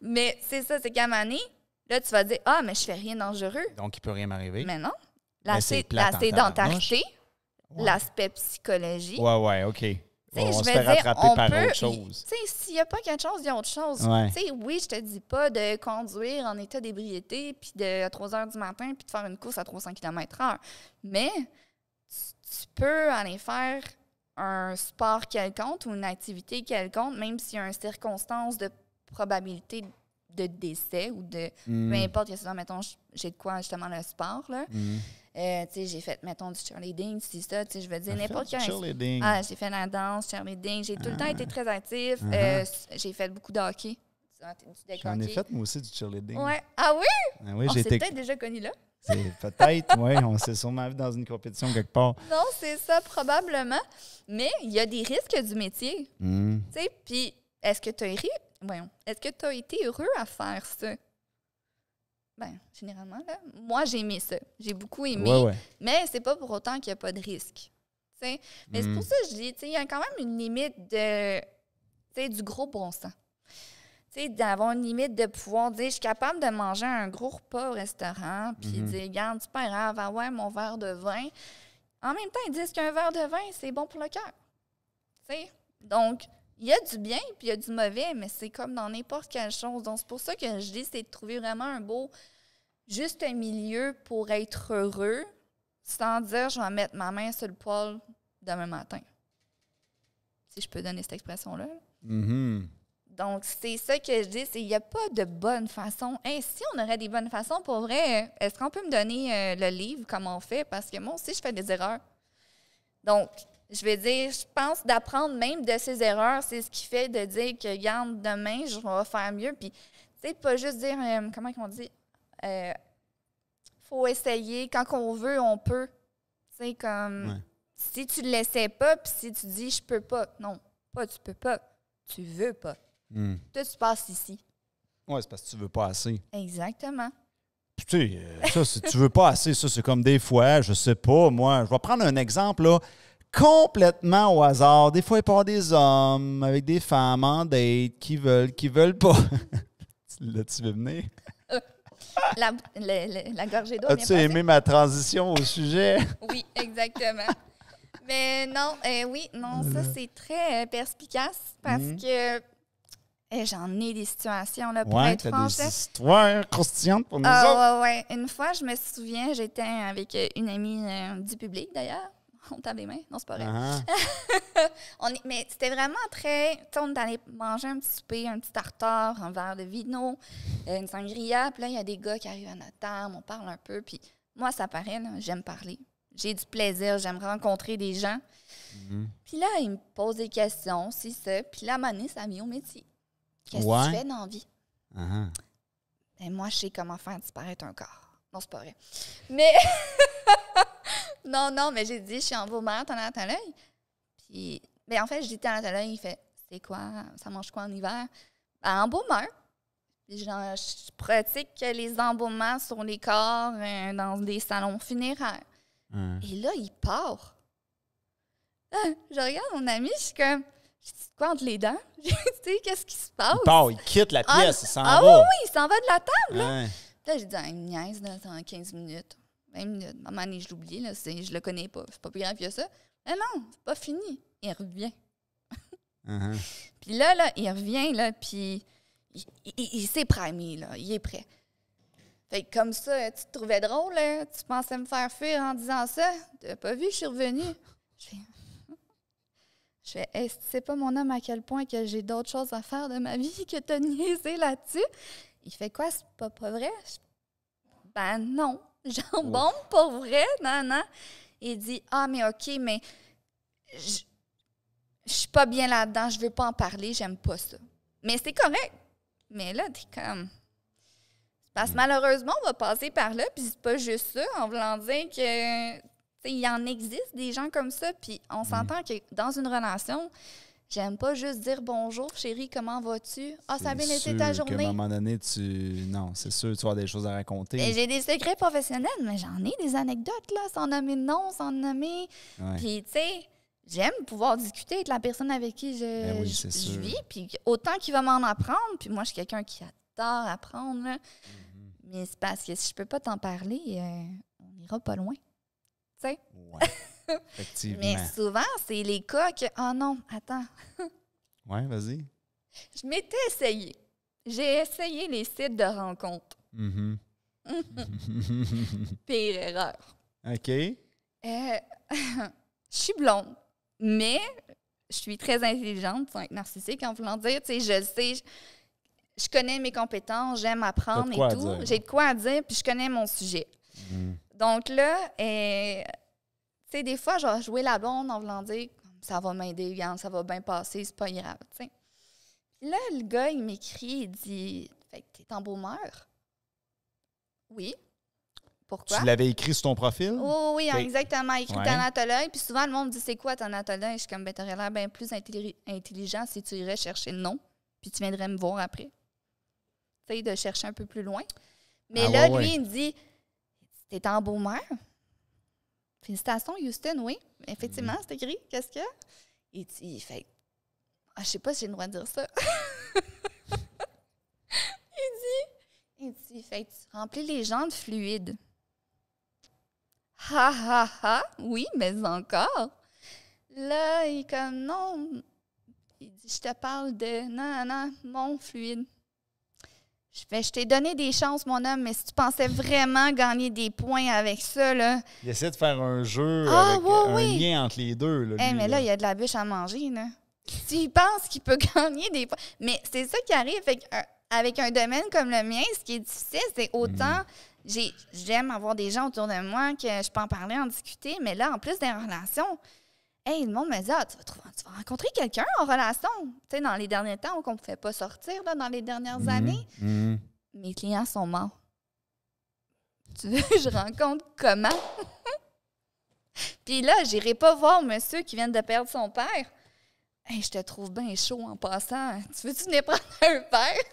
B: Mais c'est ça, c'est qu'à un moment donné, là, tu vas dire, ah, mais je fais rien de dangereux.
A: Donc, il peut rien m'arriver.
B: Mais non.
A: Mais c'est plate
B: La
A: en
B: sédentarité,
A: Ouais.
B: l'aspect psychologique.
A: Ouais, OK.
B: Tu sais,
A: On
B: je
A: se
B: vais
A: fait
B: dire,
A: rattraper
B: on
A: par
B: peut-
A: autre chose.
B: Tu sais, s'il n'y a pas quelque chose, il y a autre chose.
A: Ouais.
B: Tu sais, oui, je te dis pas de conduire en état d'ébriété, puis à 3 heures du matin, puis de faire une course à 300 km/h. Mais tu peux aller faire un sport quelconque ou une activité quelconque, même s'il y a une circonstance de probabilité de décès ou de... Peu importe, que ce soit, mettons, j'ai de quoi, justement, le sport, là. Tu sais, j'ai fait, mettons, du cheerleading, c'est ça, tu sais, je veux dire, n'importe quel...
A: Cheerleading.
B: Ah, j'ai fait la danse, cheerleading. J'ai tout le temps été très active. J'ai fait beaucoup de hockey. Du deck
A: J'en ai
B: hockey.
A: fait, moi aussi, du cheerleading.
B: Ouais. Ah oui?
A: Ah oui,
B: On
A: j'ai
B: s'est
A: été...
B: peut-être déjà connus là.
A: Peut-être, oui, on s'est sûrement vu dans une compétition quelque part.
B: Non, c'est ça, probablement. Mais il y a des risques du métier. Tu sais, puis est-ce que tu as été heureux à faire ça? Ben, généralement, là, moi, j'ai aimé ça. J'ai beaucoup aimé.
A: Ouais.
B: Mais c'est pas pour autant qu'il n'y a pas de risque. Tu sais. Mais c'est pour ça que je dis, tu sais, il y a quand même une limite de, tu sais, du gros bon sens. Tu sais, d'avoir une limite de pouvoir dire, je suis capable de manger un gros repas au restaurant, puis dire, regarde, c'est pas grave, ah ouais, mon verre de vin. En même temps, ils disent qu'un verre de vin, c'est bon pour le cœur. Tu sais. Donc, il y a du bien, puis il y a du mauvais, mais c'est comme dans n'importe quelle chose. Donc, c'est pour ça que je dis, c'est de trouver vraiment un beau, juste un milieu pour être heureux, sans dire, je vais mettre ma main sur le poêle demain matin. Si je peux donner cette expression-là. Donc, c'est ça que je dis, c'est qu'il n'y a pas de bonne façon. Hey, si on aurait des bonnes façons, pour vrai, est-ce qu'on peut me donner le livre, comment on fait? Parce que moi aussi, je fais des erreurs. Donc, je vais dire, je pense d'apprendre même de ces erreurs, c'est ce qui fait de dire que, regarde, demain, je vais faire mieux. Puis, tu sais, pas juste dire, comment on dit? Faut essayer. Quand on veut, on peut. Tu sais, comme, si tu ne l'essaies pas, puis si tu dis, je peux pas. Non, pas tu peux pas. Tu veux pas. Toi, tu passes ici.
A: Oui, c'est parce que tu veux pas assez.
B: Exactement.
A: Puis, tu sais, ça, si tu veux pas assez, ça, c'est comme des fois, je sais pas, moi, je vais prendre un exemple, là, complètement au hasard. Des fois, il peut y avoir des hommes avec des femmes en date qui veulent pas. Là, tu veux venir?
B: La gorgée d'eau.
A: As-tu aimé ma transition au sujet?
B: Oui, exactement. Mais non, ça, c'est très perspicace parce que j'en ai des situations, là, pour être franche.
A: Des histoires croustillantes pour nous autres.
B: Ouais. Une fois, je me souviens, j'étais avec une amie du public, d'ailleurs. On tape les mains. Non, c'est pas vrai. Mais c'était vraiment très... Tu sais, on est allé manger un petit souper, un petit tartare, un verre de vino, une sangria. Puis là, il y a des gars qui arrivent à notre table, on parle un peu. Puis moi, ça paraît, là, j'aime parler. J'ai du plaisir, j'aime rencontrer des gens. Puis là, ils me posent des questions, c'est ça. Puis là, à un moment donné, ça vient au métier. Qu'est-ce que tu fais dans la vie? Ben, moi, je sais comment faire disparaître un corps. Non, c'est pas vrai. Mais... non, mais j'ai dit, je suis en Beaumont, t'en as à l'œil. Puis, ben, en fait, je dis, t'en as à l'œil, il fait, c'est quoi, ça mange quoi en hiver? Ben, en Beaumont. Je pratique les embaumements sur les corps dans des salons funéraires. Et là, il part. Je regarde mon ami, je suis comme, je dis quoi entre les dents? Tu sais, qu'est-ce qui se passe? Il
A: part, il quitte la pièce, il s'en va.
B: Oui, il s'en va de la table. Là, j'ai dit, il me niaise, là, dans 15 minutes. 20 minutes. Maman, je l'oublie, là, je le connais pas. C'est pas plus grave que ça. Mais non, c'est pas fini. Il revient. Puis là, il revient, là, puis il s'est primé, là. Il est prêt. Fait que comme ça, tu te trouvais drôle, là? Tu pensais me faire fuir en disant ça? T'as pas vu, je suis revenue. Je fais, est-ce que tu sais pas, mon homme, à quel point que j'ai d'autres choses à faire de ma vie que t'as niaisé là-dessus? Il fait quoi? C'est pas vrai? Ben non. Jambon, pour vrai? Non. Il dit, mais OK, mais je suis pas bien là-dedans, je veux pas en parler, j'aime pas ça. Mais c'est correct. Mais là, t'es comme... Parce que malheureusement, on va passer par là, puis c'est pas juste ça, en voulant dire que... Il y en existe des gens comme ça, puis on s'entend que dans une relation... J'aime pas juste dire bonjour, chérie, comment vas-tu? Ça a bien été ta journée.
A: À un moment donné, non, c'est sûr, tu vas avoir des choses à raconter.
B: Et j'ai des secrets professionnels, mais j'en ai des anecdotes, là, sans nommer de nom, sans nommer. Puis, tu sais, j'aime pouvoir discuter avec la personne avec qui je vis, puis autant qu'il va m'en apprendre. Puis moi, je suis quelqu'un qui adore apprendre, là. Mais c'est parce que si je peux pas t'en parler, on n'ira pas loin. Tu sais?
A: Ouais. Effectivement.
B: Mais souvent, c'est les cas que... Oh non, attends.
A: Ouais, vas-y.
B: Je m'étais essayée. J'ai essayé les sites de rencontres. Pire erreur.
A: OK.
B: Je suis blonde, mais je suis très intelligente, sans être narcissique, en voulant dire, tu sais, je sais, je connais mes compétences, j'aime apprendre et tout. J'ai de quoi à dire, puis je connais mon sujet. Donc là, tu sais, des fois, je vais jouer la blonde en voulant dire ça va m'aider, ça va bien passer, c'est pas grave, tu sais. Puis là, le gars, il m'écrit, il dit fait que t'es en Beaumont? Oui. Pourquoi?
A: Tu l'avais écrit sur ton profil?
B: Oui, exactement. Écrit Thanatologue. Puis souvent, le monde me dit c'est quoi Thanatologue? Je suis comme, t'aurais l'air bien plus intelligent si tu irais chercher le nom, puis tu viendrais me voir après. Tu sais, de chercher un peu plus loin. Mais lui, il me dit t'es en Beaumont? Félicitations, Houston, oui. Effectivement, c'est écrit. Qu'est-ce qu'il y a? Il fait... je sais pas si j'ai le droit de dire ça. il dit, fait tu remplis les gens de fluide. Oui, mais encore. Là, il est comme, non. Il dit, je te parle de, non, mon fluide. Je t'ai donné des chances, mon homme, mais si tu pensais vraiment gagner des points avec ça, là...
A: Il essaie de faire un jeu avec un lien entre les deux. Là,
B: mais là, il y a de la bûche à manger, là. tu penses qu'il peut gagner des points. Mais c'est ça qui arrive avec un domaine comme le mien. Ce qui est difficile, c'est autant j'aime avoir des gens autour de moi que je peux en parler, en discuter, mais là, en plus des relations, le monde me dit tu vas rencontrer quelqu'un en relation. Tu sais, dans les derniers temps, qu'on ne pouvait pas sortir, là, dans les dernières années, mes clients sont morts. Tu veux que je rencontre comment? Puis là, j'irai pas voir monsieur qui vient de perdre son père. Je te trouve bien chaud en passant. Tu veux-tu venir prendre un verre?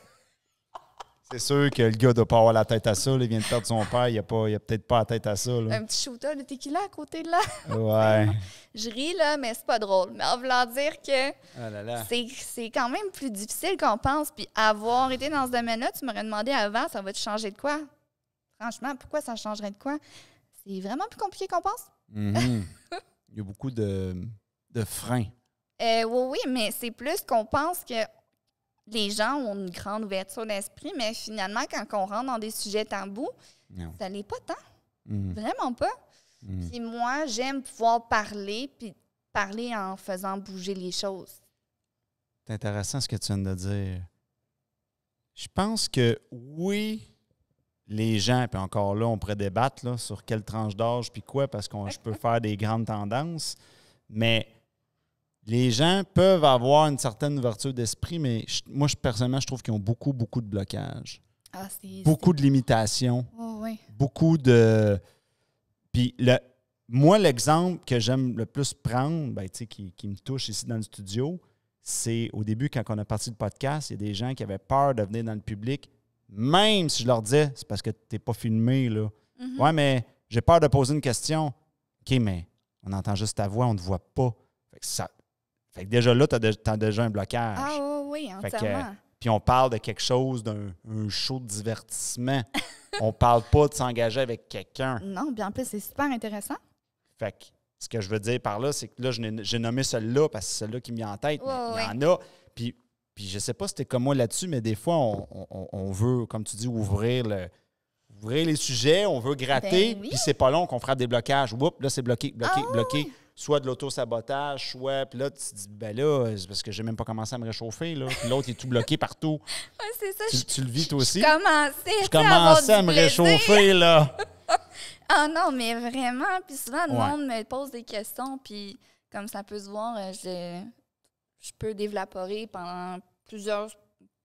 A: C'est sûr que le gars doit pas avoir la tête à ça. Là. Il vient de perdre son père. Il a peut-être pas la tête à ça. Là.
B: Un petit shooter de tequila à côté de là.
A: Ouais.
B: Je ris, là, mais c'est pas drôle. Mais en voulant dire que c'est quand même plus difficile qu'on pense. Puis avoir été dans ce domaine-là, tu m'aurais demandé avant, ça va te changer de quoi? Franchement, pourquoi ça changerait de quoi? C'est vraiment plus compliqué qu'on pense.
A: Il y a beaucoup de freins.
B: Oui, mais c'est plus qu'on pense que les gens ont une grande ouverture d'esprit, mais finalement, quand on rentre dans des sujets tabous, ça l'est pas tant. Vraiment pas. Puis moi, j'aime pouvoir parler, puis parler en faisant bouger les choses.
A: C'est intéressant ce que tu viens de dire. Je pense que oui, les gens, puis encore là, on pourrait débattre là, sur quelle tranche d'âge, puis quoi, parce que je peux faire des grandes tendances, mais les gens peuvent avoir une certaine ouverture d'esprit, mais moi, personnellement, je trouve qu'ils ont beaucoup, beaucoup de blocages. Beaucoup de limitations.
B: Oh, oui.
A: Beaucoup de... Puis moi, l'exemple que j'aime le plus prendre, qui me touche ici dans le studio, c'est au début, quand on a parti le podcast, il y a des gens qui avaient peur de venir dans le public, même si je leur disais, c'est parce que tu n'es pas filmé, là. Ouais, mais j'ai peur de poser une question. OK, mais on entend juste ta voix, on ne te voit pas. Fait que déjà là, tu as déjà un blocage.
B: Ah oui, entièrement.
A: Puis on parle de quelque chose, d'un show de divertissement. On parle pas de s'engager avec quelqu'un. Non,
B: bien en plus, c'est super intéressant.
A: Fait que ce que je veux dire par là, c'est que là, j'ai nommé celle-là parce que c'est celle-là qui me vient en tête. Mais il y en a. Puis je sais pas si t'es comme moi là-dessus, mais des fois, on veut, comme tu dis, ouvrir les sujets, on veut gratter, puis c'est pas long qu'on frappe des blocages. Oups, là, c'est bloqué.
B: Oui.
A: Soit de l'auto-sabotage, soit... Puis là, tu te dis, ben là, c'est parce que j'ai même pas commencé à me réchauffer, là. Puis l'autre, il est tout bloqué partout.
B: Oui, c'est ça.
A: Tu le vis, toi aussi?
B: Je commençais
A: à me réchauffer, là.
B: Ah non, mais vraiment. Puis souvent, le monde me pose des questions, puis comme ça peut se voir, je peux développer pendant plusieurs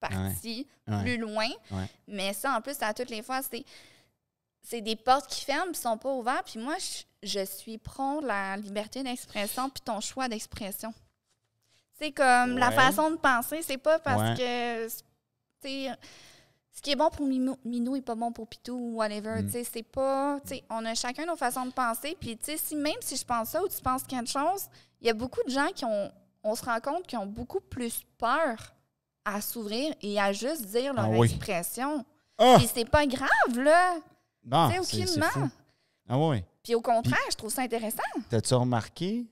B: parties plus loin. Ouais. Mais ça, en plus, à toutes les fois, c'est des portes qui ferment et qui ne sont pas ouvertes. Puis moi, je suis prône la liberté d'expression puis ton choix d'expression. C'est comme la façon de penser, c'est pas parce que ce qui est bon pour Minou n'est pas bon pour Pitou ou whatever. C'est pas... On a chacun nos façons de penser. Puis même si je pense ça ou tu penses quelque chose, il y a beaucoup de gens on se rend compte qu'ils ont beaucoup plus peur à s'ouvrir et à juste dire leur expression. Puis c'est pas grave, là.
A: Non,
B: c'est
A: fou. Ah oui.
B: Puis au contraire, je trouve ça intéressant.
A: T'as-tu remarqué?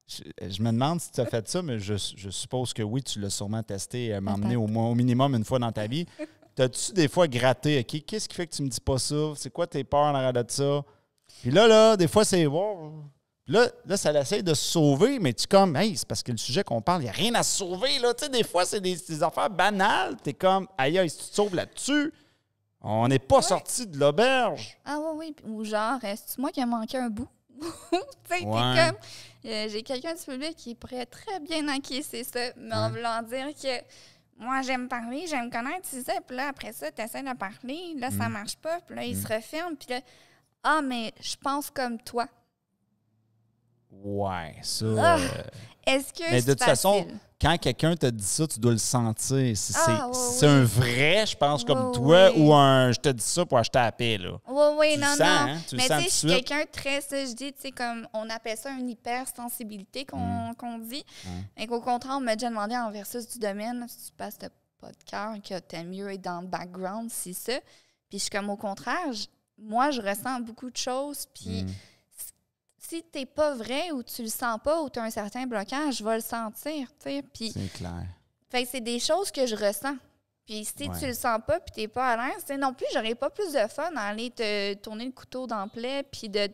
A: Je me demande si tu as fait ça, mais je suppose que oui, tu l'as sûrement testé, m'emmener au minimum une fois dans ta vie. T'as-tu des fois gratté? OK, qu'est-ce qui fait que tu me dis pas ça? C'est quoi tes peurs en arrière de ça? Puis là, des fois, c'est... Là, ça essaie de se sauver, mais tu comme, hey, c'est parce que le sujet qu'on parle, il n'y a rien à se sauver, là. Tu sais, des fois, c'est des affaires banales. T'es comme, aïe, si tu te sauves là-dessus... On n'est pas sorti de l'auberge.
B: Ah oui. Ou genre, c'est moi qui ai manqué un bout. Tu sais, t'es comme... j'ai quelqu'un du public qui pourrait très bien encaisser ça, mais en voulant dire que moi, j'aime parler, j'aime connaître, tu sais, puis là, après ça, tu essaies de parler, là, ça marche pas, puis là, il se referme, puis là, mais je pense comme toi.
A: Ouais, ça...
B: Est-ce que
A: mais
B: c'est
A: de toute façon,
B: facile?
A: Quand quelqu'un te dit ça, tu dois le sentir. C'est un vrai, je pense, comme toi, ou un je te dis ça pour acheter la paix, là.
B: Oui,
A: tu
B: non,
A: le sens,
B: non.
A: Hein? Tu
B: mais
A: le sens
B: tu sais, je suis quelqu'un très, ça, je dis, tu sais, comme on appelle ça une hypersensibilité qu'on dit. Et qu'au contraire, on m'a déjà demandé en versus du domaine, si tu passes de pas de cœur, que t'aimes mieux être dans le background, c'est ça. Puis je suis comme au contraire, moi, je ressens beaucoup de choses, puis si t'es pas vrai ou tu le sens pas ou tu as un certain blocage, je vais le sentir, tu sais. Puis
A: c'est clair.
B: Fait que c'est des choses que je ressens. Puis si tu le sens pas puis t'es pas à l'aise, non plus, j'aurais pas plus de fun à aller te tourner le couteau dans le plaie puis de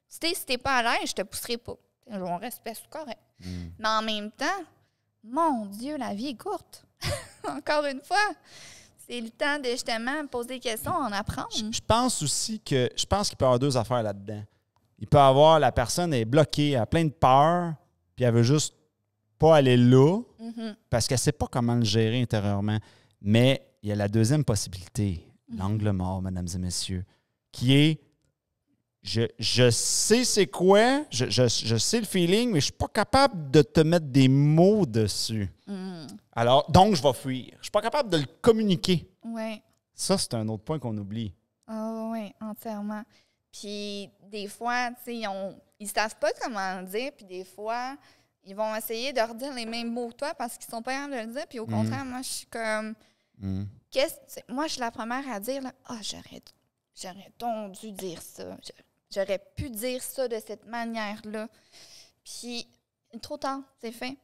B: si t'es pas à l'aise, je te pousserai pas. On respecte, c'est correct. Mais en même temps, mon Dieu, la vie est courte. Encore une fois, c'est le temps de justement poser des questions, en apprendre.
A: Je pense aussi qu'il peut y avoir deux affaires là-dedans. Il peut y avoir la personne est bloquée, elle a plein de peur, puis elle veut juste pas aller là parce qu'elle ne sait pas comment le gérer intérieurement. Mais il y a la deuxième possibilité, l'angle mort, mesdames et messieurs, qui est je sais c'est quoi, je sais le feeling, mais je ne suis pas capable de te mettre des mots dessus. Alors, donc, je vais fuir. Je ne suis pas capable de le communiquer.
B: Oui.
A: Ça, c'est un autre point qu'on oublie.
B: Oh, oui, entièrement. Puis, des fois, tu sais, ils savent pas comment le dire, puis des fois, ils vont essayer de redire les mêmes mots que toi parce qu'ils sont pas capables de le dire. Puis, au contraire, moi, je suis comme... Moi, je suis la première à dire, j'aurais donc dû dire ça. J'aurais pu dire ça de cette manière-là. Puis, trop tard, c'est fait.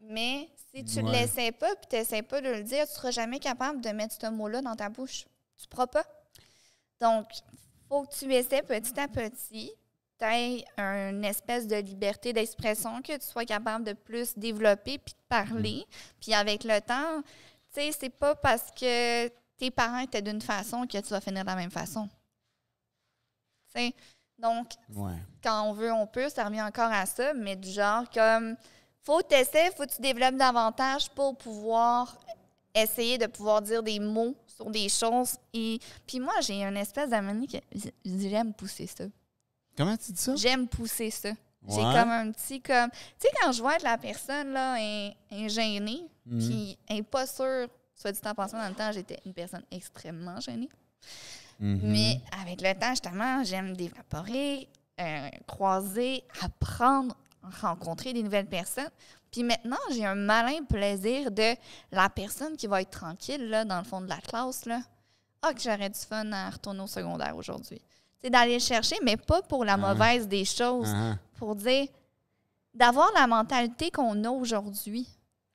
B: Mais si tu ne l'essaies pas puis tu n'essaies pas de le dire, tu ne seras jamais capable de mettre ce mot-là dans ta bouche. Tu ne pourras pas. Donc, il faut que tu essaies petit à petit, tu aies une espèce de liberté d'expression, que tu sois capable de plus développer puis de parler. Puis avec le temps, tu sais, c'est pas parce que tes parents étaient d'une façon que tu vas finir de la même façon. Tu sais, donc, quand on veut, on peut, ça revient encore à ça, mais du genre comme... Faut t'essayer, faut que tu développes davantage pour pouvoir essayer de pouvoir dire des mots sur des choses. Et puis moi, j'ai une espèce d'amener que j'aime pousser ça.
A: Comment tu dis ça?
B: J'aime pousser ça. J'ai comme un petit comme... Tu sais, quand je vois que la personne là est gênée, puis elle n'est pas sûre, soit dit en passant, dans le temps, j'étais une personne extrêmement gênée. Mais avec le temps, justement, j'aime dévaporer, croiser, apprendre, rencontrer des nouvelles personnes. Puis maintenant, j'ai un malin plaisir de la personne qui va être tranquille là, dans le fond de la classe. Là. Que j'aurais du fun à retourner au secondaire aujourd'hui. C'est d'aller le chercher, mais pas pour la mauvaise des choses. Pour dire, d'avoir la mentalité qu'on a aujourd'hui.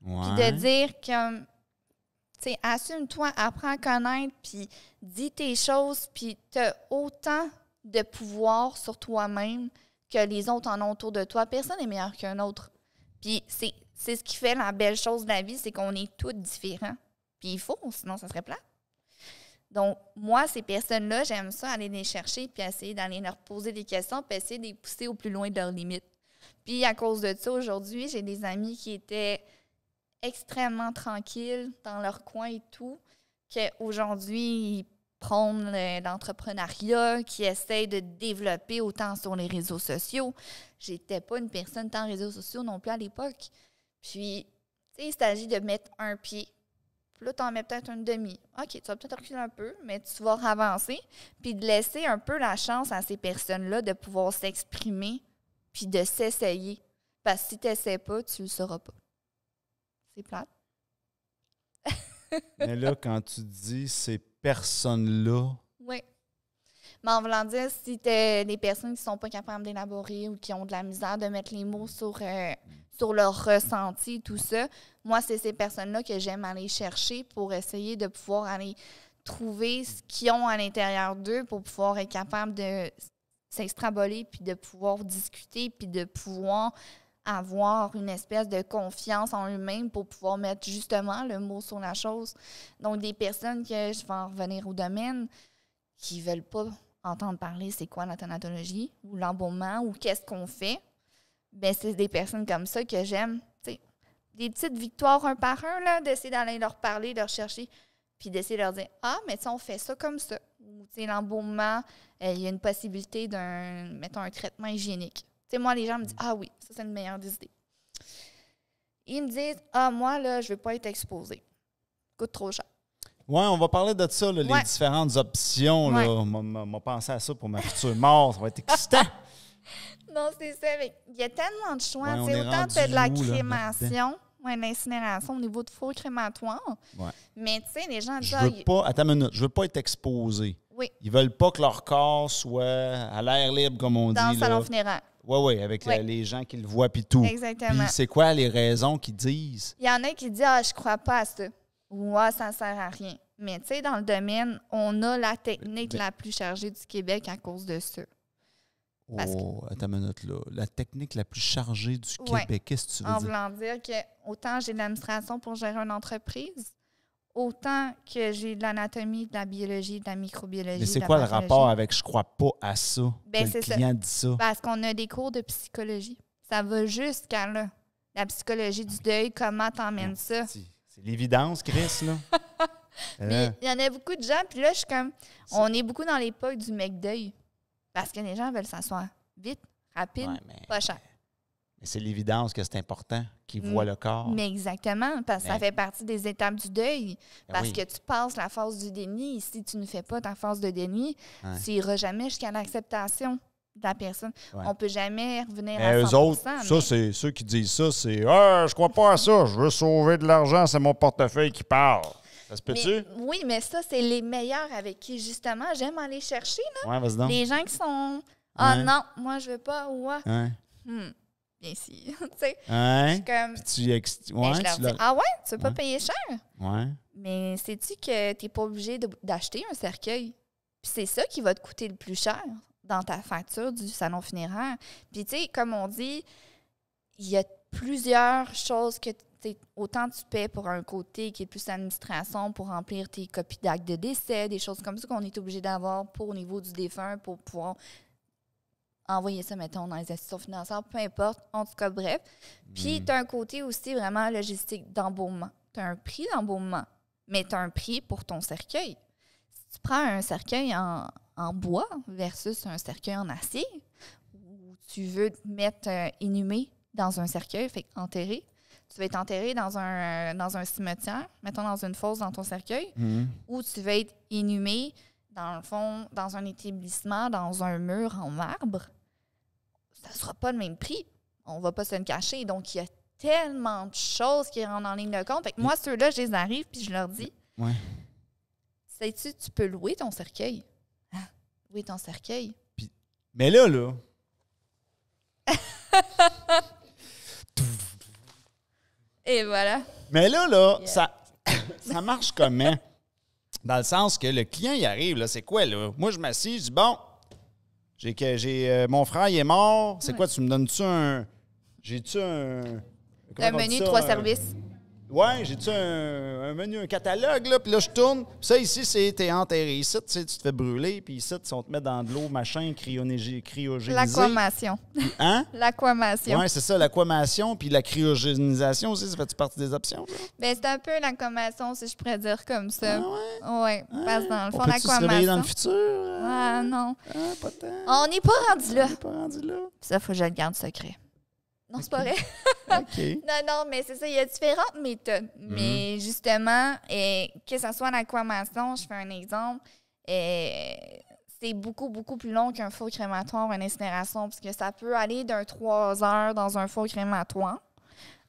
B: Puis de dire que, tu sais, assume-toi, apprends à connaître, puis dis tes choses, puis tu as autant de pouvoir sur toi-même que les autres en ont autour de toi. Personne n'est meilleur qu'un autre. Puis c'est ce qui fait la belle chose de la vie, c'est qu'on est tous différents. Puis il faut, sinon ça serait plat. Donc, moi, ces personnes-là, j'aime ça, aller les chercher, puis essayer d'aller leur poser des questions, puis essayer de les pousser au plus loin de leurs limites. Puis à cause de ça, aujourd'hui, j'ai des amis qui étaient extrêmement tranquilles dans leur coin et tout, qu'aujourd'hui, ils prônent l'entrepreneuriat, qui essayent de développer autant sur les réseaux sociaux. J'étais pas une personne tant réseaux sociaux non plus à l'époque. Puis, tu sais, il s'agit de mettre un pied. Puis là, tu en mets peut-être une demi. OK, tu vas peut-être reculer un peu, mais tu vas avancer. Puis de laisser un peu la chance à ces personnes-là de pouvoir s'exprimer puis de s'essayer. Parce que si tu n'essaies pas, tu ne le sauras pas. C'est plate.
A: Mais là, quand tu dis ces personnes-là...
B: Oui. Mais en voulant dire, si tu as des personnes qui ne sont pas capables d'élaborer ou qui ont de la misère de mettre les mots sur leur ressenti, tout ça, moi, c'est ces personnes-là que j'aime aller chercher pour essayer de pouvoir aller trouver ce qu'ils ont à l'intérieur d'eux pour pouvoir être capable de s'extrapoler puis de pouvoir discuter puis de pouvoir avoir une espèce de confiance en eux-mêmes pour pouvoir mettre justement le mot sur la chose. Donc, des personnes que je vais en revenir au domaine qui ne veulent pas entendre parler c'est quoi la thanatologie ou l'embaumement ou qu'est-ce qu'on fait, bien, c'est des personnes comme ça que j'aime. T'sais, des petites victoires un par un, là, d'essayer d'aller leur parler, de leur chercher, puis d'essayer de leur dire « Ah, mais on fait ça comme ça. » Ou l'embaumement, il y a une possibilité mettons, un traitement hygiénique. Tu sais, moi, les gens me disent « Ah oui, ça, c'est une meilleure des idées. » Ils me disent « Ah, moi, là, je ne veux pas être exposée. Coûte trop cher. »
A: Oui, on va parler de ça, là, les différentes options. On m'a pensé à ça pour ma future mort. Ça va être excitant.
B: Non, c'est ça. Il y a tellement de choix. Autant tu as de la crémation, l'incinération au niveau de four crématoire. Ouais. Mais tu sais, les gens disent...
A: Attends une minute. Je veux pas être exposé.
B: Oui.
A: Ils veulent pas que leur corps soit à l'air libre, comme on dit.
B: Dans le salon funéraire.
A: Oui, avec les gens qui le voient puis tout.
B: Exactement.
A: Puis c'est quoi les raisons qu'ils disent?
B: Il y en a qui disent « Ah, je crois pas à ça. » Ou « Ah, ça ne sert à rien. » Mais tu sais, dans le domaine, on a la technique la plus chargée du Québec à cause de ça. Parce
A: attends une minute, là. La technique la plus chargée du
B: Ouais.
A: Québec, qu'est-ce que tu veux
B: En
A: dire?
B: voulant dire que autant j'ai de l'administration pour gérer une entreprise, autant que j'ai de l'anatomie, de la biologie, de la microbiologie.
A: Mais c'est
B: de la
A: quoi le
B: pathologie.
A: rapport avec « je crois pas à ça
B: Ben,
A: que
B: c'est
A: le
B: ça.
A: client dit ça?
B: Parce qu'on a des cours de psychologie. Ça va jusqu'à là. La psychologie du deuil, comment t'emmènes ça.
A: C'est l'évidence, Chris, là.
B: Mais il y en a beaucoup de gens, puis là, je suis comme... On est beaucoup dans l'époque du mec deuil. Parce que les gens veulent s'asseoir vite, rapide,
A: Ouais, mais-
B: pas cher.
A: Mais c'est l'évidence que c'est important qu'ils voient le corps.
B: Mais exactement, parce que ça
A: Mais-
B: fait partie des étapes du deuil.
A: Ben
B: Parce
A: oui.
B: que tu passes la phase du déni. Si tu ne fais pas ta phase de déni,
A: Ouais.
B: tu n'iras jamais jusqu'à l'acceptation de la personne.
A: Ouais.
B: On peut jamais revenir
A: Mais
B: à 100%.
A: eux autres, ça, c'est ceux qui disent ça, c'est « Ah, je crois pas à ça, je veux sauver de l'argent, c'est mon portefeuille qui parle. » Ça se peut-tu?
B: Oui, mais ça, c'est les meilleurs avec qui, justement, j'aime aller chercher. Là.
A: Ouais, vas-y donc.
B: Les gens qui sont « Ah
A: Ouais.
B: non, moi, je veux pas. » ou «
A: Ouais.
B: bien si. » Tu sais, je
A: Ouais.
B: suis comme...
A: Ouais,
B: je leur
A: tu
B: dis
A: l'as-
B: « Ah ouais, tu veux pas
A: Ouais.
B: payer cher? »
A: Ouais.
B: Mais sais-tu que tu n'es pas obligé d'acheter un cercueil? Puis c'est ça qui va te coûter le plus cher dans ta facture du salon funéraire. Puis tu sais, comme on dit, il y a plusieurs choses que autant tu paies pour un côté qui est plus administration pour remplir tes copies d'actes de décès, des choses comme ça qu'on est obligé d'avoir pour au niveau du défunt pour pouvoir envoyer ça, mettons, dans les institutions financières, peu importe, en tout cas, bref. Puis, tu as un côté aussi vraiment logistique d'embaumement. Tu as un prix d'embaumement, mais tu as un prix pour ton cercueil. Si tu prends un cercueil en bois versus un cercueil en acier, ou tu veux te mettre inhumé dans un cercueil, fait enterré, tu vas être enterré dans un cimetière, mettons dans une fosse dans ton cercueil, ou tu vas être inhumé, dans le fond, dans un établissement, dans un mur en marbre. Ça ne sera pas le même prix. On ne va pas se le cacher. Donc, il y a tellement de choses qui rentrent en ligne de compte. Fait que moi, ceux-là, je les arrive puis je leur dis,
A: Ouais.
B: sais-tu, tu peux louer ton cercueil. Hein? Louer ton cercueil.
A: Mais là...
B: Et voilà.
A: Mais là,
B: Yeah.
A: ça marche comment? Dans le sens que le client, il arrive, là, c'est quoi, là? Moi, je m'assieds, je dis, bon, mon frère, il est mort. C'est quoi, tu me donnes-tu un... J'ai-tu un... comment
B: Un
A: on dit
B: menu,
A: ça?
B: 3 services.
A: Ouais, j'ai-tu un menu, un catalogue, là, puis là, je tourne. Puis ça, ici, c'est t'es enterré. Ici, tu sais, tu te fais brûler, puis ici, on te met dans de l'eau, machin, cryogénisé.
B: L'aquamation.
A: Hein?
B: L'aquamation.
A: Ouais, c'est ça, l'aquamation, puis la cryogénisation aussi, ça fait partie des options, là?
B: Ben, c'est un peu l'aquamation, si je pourrais dire comme ça.
A: Ah ouais?
B: Oui, parce que dans le fond,
A: On peut-tu se réveiller dans le
B: l'aquamation...
A: futur?
B: Ah non.
A: Ah, pas tant.
B: On n'est pas rendu là.
A: On n'est pas rendu là.
B: Ça, il faut que je le garde secret. Non, c'est pas vrai.
A: OK.
B: Non, mais c'est ça. Il y a différentes méthodes. Mais justement, que ce soit l'aquamation, je fais un exemple, c'est beaucoup, beaucoup plus long qu'un four crématoire ou une incinération, parce que ça peut aller d'un 3 heures dans un four crématoire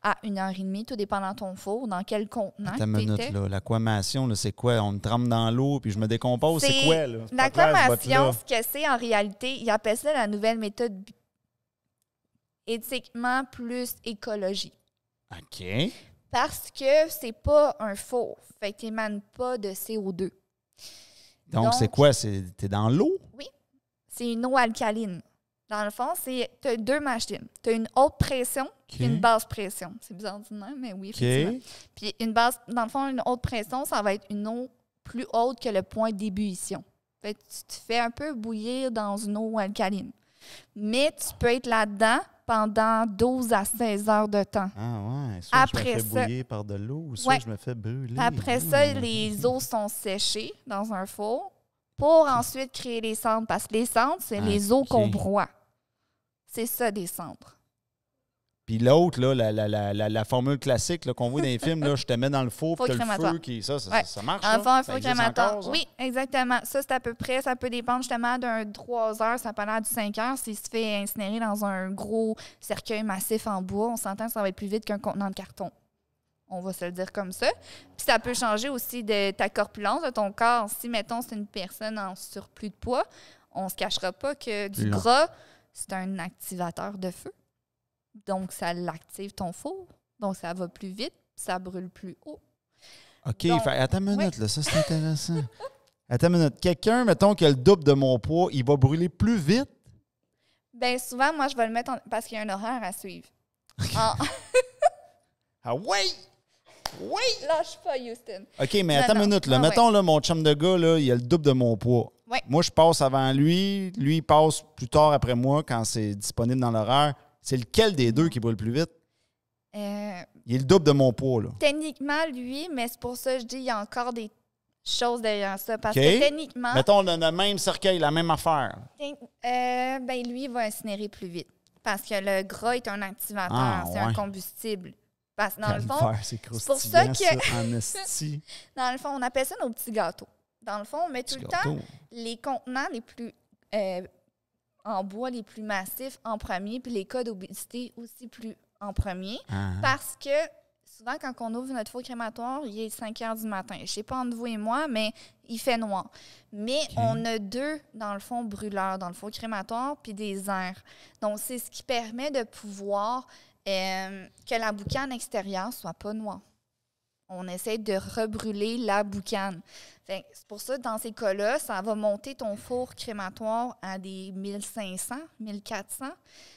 B: à 1h30, tout dépend de ton four, dans quel contenant
A: Attends une
B: tu
A: minute,
B: étais.
A: là. L'aquamation, là, c'est quoi? On me trempe dans l'eau puis je me décompose? C'est quoi, là? C'est pas clair, ce
B: L'aquamation,
A: bout-là.
B: ce que c'est en réalité, ils appellent ça la nouvelle méthode éthiquement plus écologie.
A: OK.
B: Parce que c'est pas un four. Fait que tu n'émanes pas de CO2.
A: Donc, c'est quoi? T'es dans l'eau?
B: C'est une eau alcaline. Dans le fond, tu as 2 machines. Tu as une haute pression et une basse pression. C'est bizarre de dire, mais oui, effectivement.
A: OK.
B: Puis dans le fond, une haute pression, ça va être une eau plus haute que le point d'ébullition. Fait que tu te fais un peu bouillir dans une eau alcaline. Mais tu peux être là-dedans pendant 12 à 16 heures de temps.
A: Ah ouais. Soit je me
B: Après
A: fais
B: ça-
A: bouillir par de l'eau, soit
B: Ouais.
A: je me fais brûler.
B: Après ça, les eaux sont séchées dans un four pour ensuite créer les cendres. Parce que les cendres, c'est les eaux qu'on
A: OK.
B: broie. C'est ça, des cendres.
A: Puis l'autre, là, la formule classique là, qu'on voit dans les films, là, je te mets dans le four,
B: Four
A: puis t'as le
B: crématoire.
A: feu qui... Ça
B: Ouais.
A: marche,
B: En
A: ça?
B: fond, un
A: Ça
B: four
A: existe
B: crématoire.
A: encore, ça?
B: Oui, exactement. Ça, c'est à peu près, ça peut dépendre justement d'un 3 heures, ça peut aller à du 5 heures. S'il se fait incinérer dans un gros cercueil massif en bois, on s'entend que ça va être plus vite qu'un contenant de carton. On va se le dire comme ça. Puis ça peut changer aussi de ta corpulence, de ton corps. Si, mettons, c'est une personne en surplus de poids, on se cachera pas que du
A: Non.
B: gras, c'est un activateur de feu. Donc, ça l'active ton four. Donc, ça va plus vite, ça brûle plus haut.
A: OK,
B: Donc,
A: attends une minute, là, ça c'est intéressant. Attends une minute. Quelqu'un, mettons, qui a le double de mon poids, il va brûler plus vite?
B: Ben souvent, moi, je vais le mettre parce qu'il y a un horaire à suivre.
A: Ah oui! Oui!
B: Lâche pas, Houston.
A: OK, mais attends une minute. Là. Mettons, là, mon chum de gars, là, il a le double de mon poids.
B: Ouais.
A: Moi, je passe avant lui. Lui, il passe plus tard après moi quand c'est disponible dans l'horaire. C'est lequel des deux qui brûle plus vite? Il est le double de mon poids, là.
B: Techniquement, lui, mais c'est pour ça que je dis qu'il y a encore des choses derrière ça. Parce
A: OK.
B: que techniquement,
A: Mettons, le même cercueil, la même affaire.
B: ben lui, il va incinérer plus vite. Parce que le gras est un activateur,
A: Ah,
B: c'est
A: ouais.
B: un combustible. Parce que dans le fond,
A: Calvaire, c'est
B: pour ça
A: croustillant,
B: que-
A: ça, en esti.
B: dans le fond, on appelle ça nos petits gâteaux. Dans le fond, on met tout
A: Petit
B: le
A: gâteau.
B: temps les contenants les plus en bois, les plus massifs en premier, puis les cas d'obésité aussi plus en premier.
A: Ah.
B: Parce que souvent, quand on ouvre notre four crématoire, il est 5 heures du matin. Je ne sais pas entre vous et moi, mais il fait noir. Mais on a 2, dans le fond, brûleurs dans le four crématoire, puis des airs. Donc, c'est ce qui permet de pouvoir que la boucane extérieure soit pas noire. On essaie de rebrûler la boucane. Fait que c'est pour ça, dans ces cas-là, ça va monter ton four crématoire à des 1500, 1400,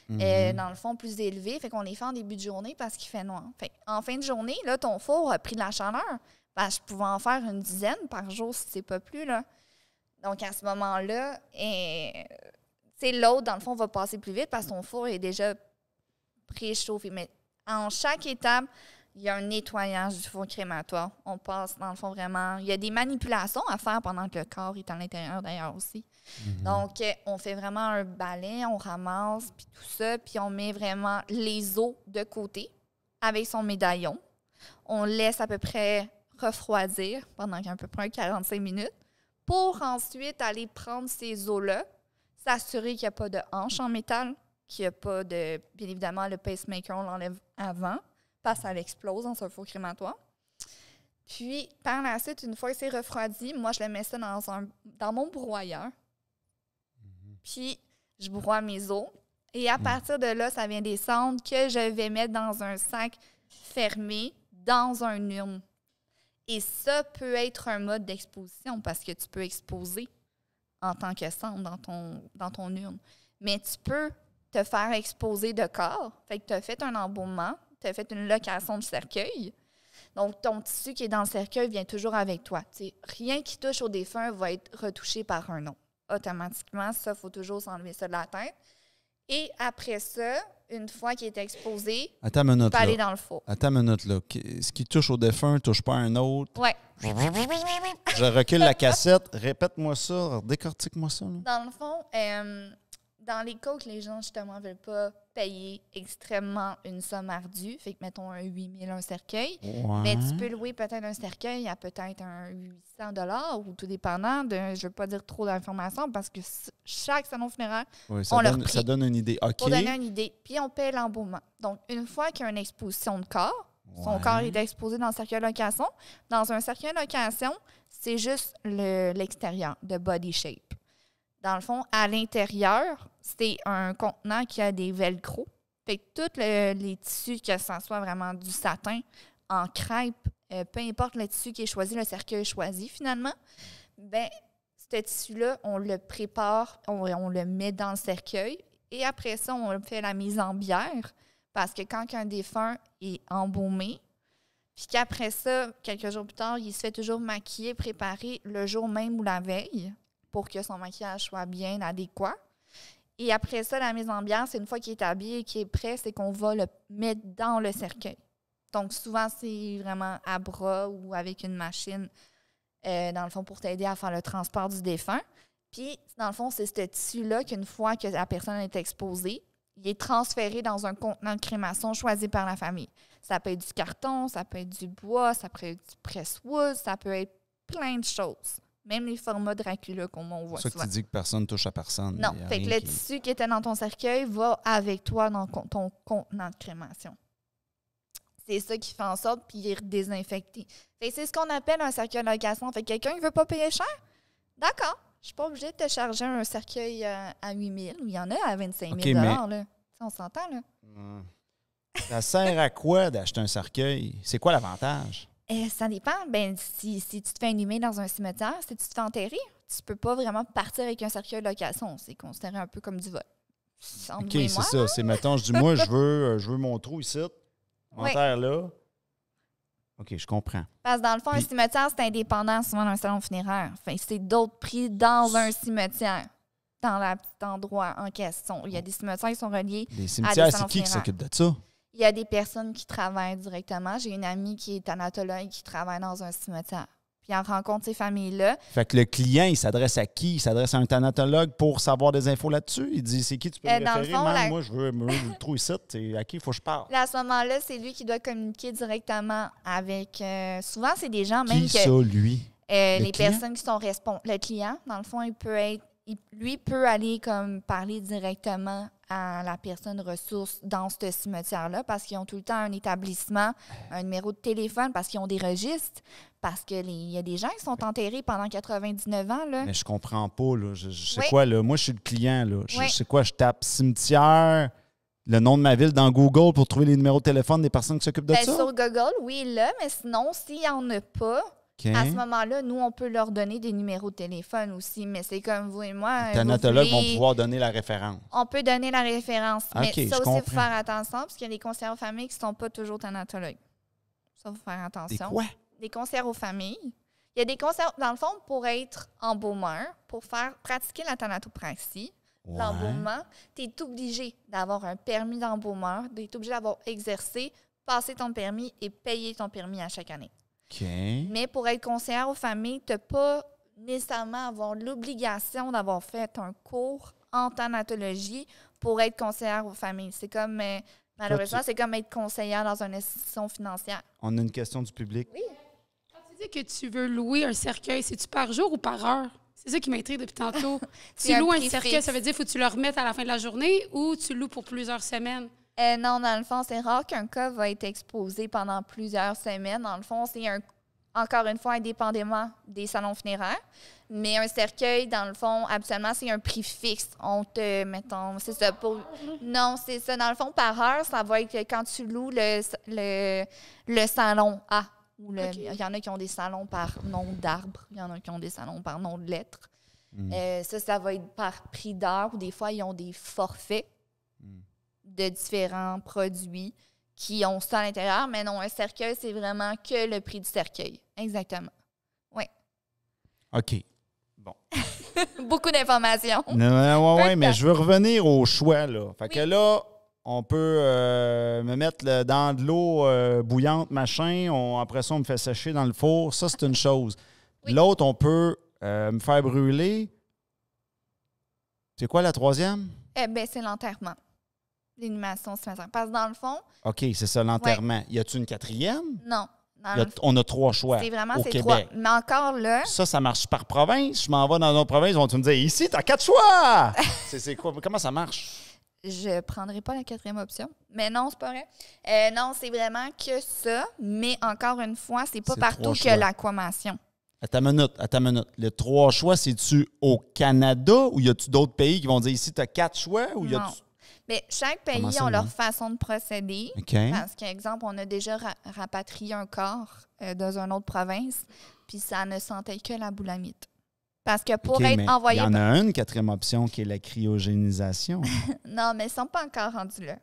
B: dans le fond plus élevé. Fait qu'on les fait en début de journée parce qu'il fait noir. Fait en fin de journée, là, ton four a pris de la chaleur. Je pouvais en faire une dizaine par jour si c'est pas plus, là. Donc, à ce moment-là, l'autre, dans le fond, va passer plus vite parce que ton four est déjà préchauffé. Mais en chaque étape, il y a un nettoyage du four crématoire. On passe, dans le fond, vraiment... Il y a des manipulations à faire pendant que le corps est à l'intérieur, d'ailleurs, aussi. Donc, on fait vraiment un balai, on ramasse, puis tout ça, puis on met vraiment les os de côté avec son médaillon. On laisse à peu près refroidir pendant à peu près 45 minutes pour ensuite aller prendre ces os-là, s'assurer qu'il n'y a pas de hanche en métal, qu'il n'y a pas de... Bien évidemment, le pacemaker, on l'enlève avant, parce que ça explose dans un four crématoire. Puis, par la suite, une fois que c'est refroidi, moi, je le mets ça dans mon broyeur. Puis, je broie mes os. Et à partir de là, ça vient des cendres que je vais mettre dans un sac fermé, dans un urne. Et ça peut être un mode d'exposition parce que tu peux exposer en tant que cendre dans ton urne. Mais tu peux te faire exposer de corps. Fait que tu as fait un embaumement, tu as fait une location de cercueil. Donc, ton tissu qui est dans le cercueil vient toujours avec toi. T'sais, rien qui touche au défunt va être retouché par un autre. Automatiquement, ça, il faut toujours s'enlever ça de la tête. Et après ça, une fois qu'il est exposé,
A: Attends une minute,
B: tu peux aller
A: là.
B: dans le four.
A: Attends une minute, là. Ce qui touche au défunt ne touche pas à un autre.
B: Oui.
A: Je recule la cassette. Répète-moi ça. Décortique-moi ça. Là.
B: Dans le fond, dans les cas que les gens, justement, ne veulent pas payer extrêmement une somme ardue, fait que, mettons, un 8 000 un cercueil,
A: Ouais.
B: mais tu peux louer peut-être un cercueil à peut-être un 800 $ ou tout dépendant de, je ne veux pas dire trop d'informations parce que chaque salon funéraire,
A: Oui,
B: on leur
A: ça donne une idée. OK.
B: pour donner une idée. Puis on paie l'embaumement. Donc, une fois qu'il y a une exposition de corps, son
A: Ouais.
B: corps est exposé dans le cercueil location. Dans un cercueil location, c'est juste l'extérieur, de body shape. Dans le fond, à l'intérieur, c'est un contenant qui a des velcro. Fait que tous les tissus, que ce soit vraiment du satin, en crêpe, peu importe le tissu qui est choisi, le cercueil choisi finalement, bien, ce tissu-là, on le prépare, on le met dans le cercueil et après ça, on fait la mise en bière parce que quand un défunt est embaumé, puis qu'après ça, quelques jours plus tard, il se fait toujours maquiller, préparer le jour même ou la veille pour que son maquillage soit bien adéquat. Et après ça, la mise en bière, c'est une fois qu'il est habillé et qu'il est prêt, c'est qu'on va le mettre dans le cercueil. Donc, souvent, c'est vraiment à bras ou avec une machine, dans le fond, pour t'aider à faire le transport du défunt. Puis, dans le fond, c'est ce tissu-là qu'une fois que la personne est exposée, il est transféré dans un contenant de crémation choisi par la famille. Ça peut être du carton, ça peut être du bois, ça peut être du presswood, ça peut être plein de choses. Même les formats Dracula, comme on voit
A: C'est ça
B: souvent.
A: que tu dis que personne touche à personne.
B: Non,
A: Il y a
B: fait que
A: rien
B: le
A: qui-
B: tissu qui était dans ton cercueil va avec toi dans ton contenant de crémation. C'est ça qui fait en sorte, puis il est désinfecté. Fait que c'est ce qu'on appelle un cercueil de location. Fait que quelqu'un qui veut pas payer cher, d'accord, je suis pas obligée de te charger un cercueil à 8 000, ou il y en a à 25 000
A: OK, mais-
B: là. Ça, on s'entend, là.
A: Ça sert à quoi d'acheter un cercueil? C'est quoi l'avantage?
B: Ça dépend. Ben, si tu te fais inhumer dans un cimetière, si tu te fais enterrer, tu peux pas vraiment partir avec un cercueil de location. C'est considéré un peu comme du vol. entre
A: OK,
B: vous et
A: c'est
B: moi,
A: ça. C'est, mettons, je dis, moi, je veux mon trou ici, mon
B: Oui.
A: terre là. OK, je comprends.
B: Parce que dans le fond, un
A: Puis-
B: cimetière, c'est indépendant souvent d'un salon funéraire. Enfin, c'est d'autres prix dans un cimetière, dans le petit endroit en question. Il y a des cimetières qui sont reliés.
A: Les cimetières, c'est
B: salons
A: qui
B: funéraires.
A: s'occupe de ça?
B: Il y a des personnes qui travaillent directement. J'ai une amie qui est thanatologue qui travaille dans un cimetière. Puis elle rencontre ces familles-là.
A: Fait que le client, il s'adresse à qui? Il s'adresse à un thanatologue pour savoir des infos là-dessus? Il dit, c'est qui tu peux me
B: Dans le
A: référer?
B: fond,
A: Man,
B: la-
A: moi, je veux le trou ici. C'est à qui il faut que je parle?
B: Là, à ce moment-là, c'est lui qui doit communiquer directement avec... souvent, c'est des gens même
A: Qui
B: que...
A: ça, lui?
B: les
A: client?
B: personnes qui sont responsables. Le client, dans le fond, lui peut aller comme parler directement à la personne ressource dans ce cimetière-là parce qu'ils ont tout le temps un établissement, un numéro de téléphone, parce qu'ils ont des registres, parce qu'il y a des gens qui sont enterrés pendant 99 ans. Là.
A: Mais je comprends pas, là. Je sais
B: Oui.
A: quoi, là? Moi, je suis le client, là. Je
B: Oui.
A: sais quoi? Je tape cimetière, le nom de ma ville dans Google pour trouver les numéros de téléphone des personnes qui s'occupent de
B: Ben,
A: ça?
B: sur Google, oui, là, mais sinon, s'il n'y en a pas,
A: OK.
B: à ce moment-là, nous, on peut leur donner des numéros de téléphone aussi, mais c'est comme vous et moi.
A: Les
B: vous
A: thanatologues
B: voulez-
A: vont pouvoir donner la référence.
B: On peut donner la référence, mais
A: OK,
B: ça
A: je
B: aussi, il faut
A: comprends.
B: faire attention, parce qu'il y a des conseillers aux familles qui ne sont pas toujours thanatologues. Ça, il faut faire
A: Des
B: attention.
A: quoi?
B: Des conseillers aux familles. Il y a des conseillers, dans le fond, pour être embaumeur, pour faire pratiquer la thanatopraxie,
A: Ouais.
B: l'embaumement, tu es obligé d'avoir un permis d'embaumeur, tu es obligé d'avoir exercé, passé ton permis et payé ton permis à chaque année.
A: OK.
B: Mais pour être conseillère aux familles, tu n'as pas nécessairement avoir l'obligation d'avoir fait un cours en thanatologie pour être conseillère aux familles. C'est comme, malheureusement, c'est comme être conseillère dans une institution financière.
A: On a une question du public.
B: Oui.
C: Quand tu dis que tu veux louer un cercueil, c'est-tu par jour ou par heure? C'est ça qui m'intrigue depuis tantôt.
B: C'est
C: Tu
B: un
C: loues un
B: prix
C: cercueil,
B: fixe.
C: ça veut dire qu'il faut que tu le remettes à la fin de la journée ou tu loues pour plusieurs semaines?
B: Non, dans le fond, c'est rare qu'un cas va être exposé pendant plusieurs semaines. Dans le fond, c'est encore une fois, indépendamment des salons funéraires. Mais un cercueil, dans le fond, habituellement, c'est un prix fixe. On te, mettons, c'est ça. Non, c'est ça. Dans le fond, par heure, ça va être quand tu loues le salon A.
C: OK.
B: Il y en a qui ont des salons par nom d'arbre. Il y en a qui ont des salons par nom de lettres. Ça va être par prix d'heure. Ou des fois, ils ont des forfaits de différents produits qui ont ça à l'intérieur. Mais non, un cercueil, c'est vraiment que le prix du cercueil. Exactement. Oui.
A: OK. Bon.
B: Beaucoup d'informations.
A: Non,
B: Peu de
A: ouais, mais
B: temps.
A: je veux revenir au choix, là. Fait que
B: Oui.
A: là, on peut me mettre dans de l'eau bouillante, machin. Après ça, on me fait sécher dans le four. Ça, c'est une chose.
B: Oui.
A: L'autre, on peut me faire brûler. C'est quoi la troisième?
B: C'est l'enterrement. L'inhumation cimetière. Parce que dans le fond,
A: OK, c'est ça, l'enterrement. Y a-tu une quatrième?
B: non. Dans le fond,
A: On a 3 choix
B: c'est vraiment
A: au
B: ces
A: Québec.
B: 3. Mais encore là,
A: Ça marche par province. Je m'en vais dans une autre province, ils vont me dire, ici, t'as 4 choix! c'est quoi? Comment ça marche?
B: je ne prendrai pas la quatrième option. Mais non, c'est pas vrai. Non, c'est vraiment que ça. Mais encore une fois, c'est pas
A: C'est
B: partout
A: 3
B: que
A: choix.
B: l'aquamation.
A: À ta minute. Les 3 choix, c'est-tu au Canada ou y a-tu d'autres pays qui vont dire ici, t'as 4 choix? Ou y
B: Non.
A: a-tu...
B: Mais chaque
A: Comment
B: pays
A: ça,
B: a leur
A: non?
B: façon de procéder.
A: OK.
B: Parce qu'exemple, on a déjà rapatrié un corps dans une autre province, puis ça ne sentait que la boulamite. Parce que pour
A: OK, mais
B: être envoyé...
A: il y en a une quatrième option qui est la cryogénisation.
B: Non, mais ils ne sont pas encore rendus là.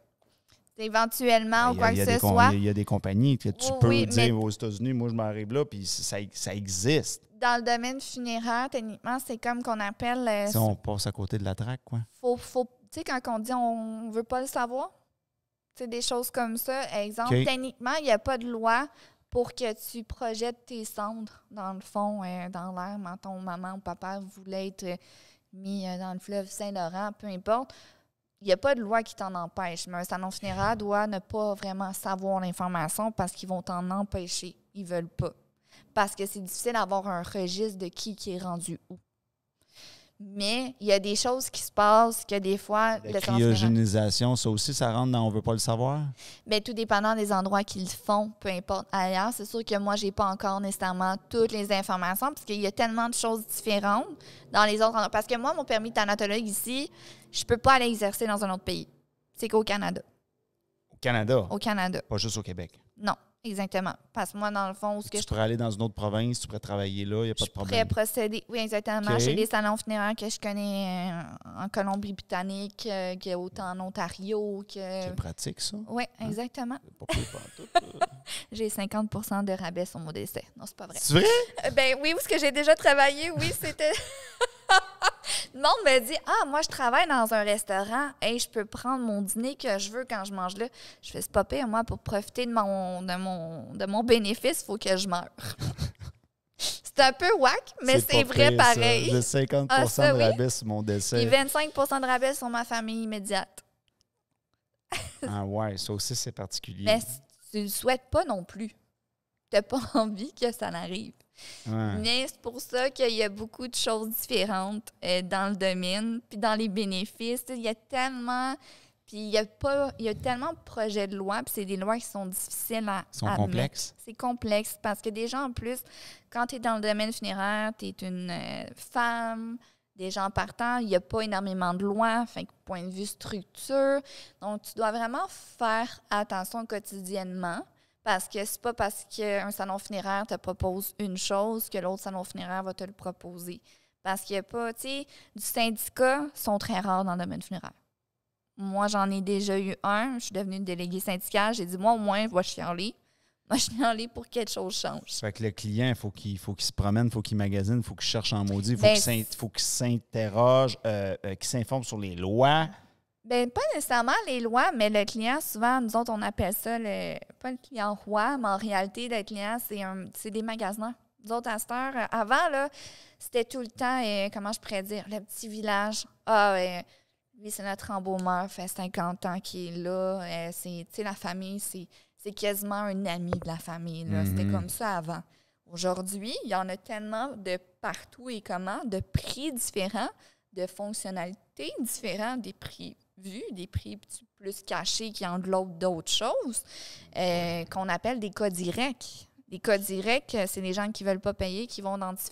B: C'est éventuellement ou
A: Il y a-
B: quoi
A: il y a
B: que
A: des
B: ce
A: com-
B: soit.
A: Il y a des compagnies que tu
B: Oui,
A: peux
B: oui,
A: dire
B: mais-
A: aux États-Unis, moi, je m'arrive là, puis ça existe.
B: Dans le domaine funéraire, techniquement, c'est comme qu'on appelle...
A: Si on passe à côté de la traque, quoi.
B: Tu sais, quand on dit on veut pas le savoir, c'est des choses comme ça. Exemple,
A: OK.
B: techniquement, il n'y a pas de loi pour que tu projettes tes cendres dans le fond, dans l'air. Quand ton maman ou papa voulait être mis dans le fleuve Saint-Laurent, peu importe. Il n'y a pas de loi qui t'en empêche. Mais un salon funéraire doit ne pas vraiment savoir l'information parce qu'ils vont t'en empêcher. Ils veulent pas. Parce que c'est difficile d'avoir un registre de qui est rendu où. Mais il y a des choses qui se passent que des fois...
A: La
B: le salon funéraire-
A: cryogénisation, ça aussi, ça rentre dans « on veut pas le savoir ».
B: Bien, tout dépendant des endroits qu'ils font, peu importe ailleurs. C'est sûr que moi, j'ai pas encore nécessairement toutes les informations parce qu'il y a tellement de choses différentes dans les autres endroits. Parce que moi, mon permis de thanatologue ici, je peux pas aller exercer dans un autre pays. C'est qu'au Canada.
A: Au Canada,
B: Au Canada.
A: pas juste au Québec.
B: Non. Exactement. Parce que moi, dans le fond, où ce que
A: Tu pourrais aller dans une autre province, tu pourrais travailler là, il n'y a pas de
B: je pourrais
A: problème.
B: procéder. Oui, exactement.
A: OK.
B: J'ai des salons funéraires que je connais en Colombie-Britannique, que autant en Ontario que.
A: C'est pratique, ça.
B: Oui, exactement.
A: C'est pas pire pantoute, là.
B: J'ai 50 de rabais sur mon décès. Non, c'est pas vrai.
A: C'est vrai?
B: Ben oui, parce que j'ai déjà travaillé, oui, c'était. Le monde me dit moi, je travaille dans un restaurant. Hey, je peux prendre mon dîner que je veux quand je mange là. Je fais, c'est pas pire, moi, pour profiter de mon bénéfice, il faut que je meure. C'est un peu whack, mais c'est
A: pas
B: vrai
A: pire,
B: pareil.
A: ça. J'ai 50
B: ça,
A: de
B: oui.
A: rabais sur mon
B: Puis
A: décès.
B: 25 de rabais sur ma famille immédiate.
A: Ah ouais, ça aussi, c'est particulier.
B: Mais tu ne le souhaites pas non plus. Tu n'as pas envie que ça n'arrive.
A: Ouais.
B: Mais c'est pour ça qu'il y a beaucoup de choses différentes dans le domaine. Puis dans les bénéfices, il y a tellement... Puis il y a tellement de projets de loi, puis c'est des lois qui sont difficiles à
A: Ils sont
B: admettre.
A: complexes.
B: C'est complexe parce que déjà, en plus, quand tu es dans le domaine funéraire, tu es une femme, déjà en partant, il n'y a pas énormément de lois, fait que point de vue structure. Donc, tu dois vraiment faire attention quotidiennement. Parce que c'est pas parce qu'un salon funéraire te propose une chose que l'autre salon funéraire va te le proposer. Parce qu'il n'y a pas, tu sais, du syndicat sont très rares dans le domaine funéraire. Moi, j'en ai déjà eu un. Je suis devenue déléguée syndicale. J'ai dit, moi, au moins, je vais chialer. Moi, je chialer pour que quelque chose change.
A: Fait que le client, il faut qu'il se promène, il faut qu'il magasine, il faut qu'il cherche en maudit, il faut qu'il s'interroge, qu'il s'informe sur les lois.
B: Bien, pas nécessairement les lois, mais le client, souvent, nous autres, on appelle ça pas le client roi, mais en réalité, le client, c'est des magasins. Nous autres, à cette heure, avant, là, c'était tout le temps, comment je pourrais dire, le petit village. Lui, c'est notre embaumeur, fait 50 ans qu'il est là. Tu sais, la famille, c'est quasiment un ami de la famille. Là. C'était comme ça avant. Aujourd'hui, il y en a tellement de partout et comment, de prix différents, de fonctionnalités différentes, des prix vus, des prix plus cachés qui englobent d'autres choses, qu'on appelle des cas directs. Les cas directs, c'est les gens qui ne veulent pas payer,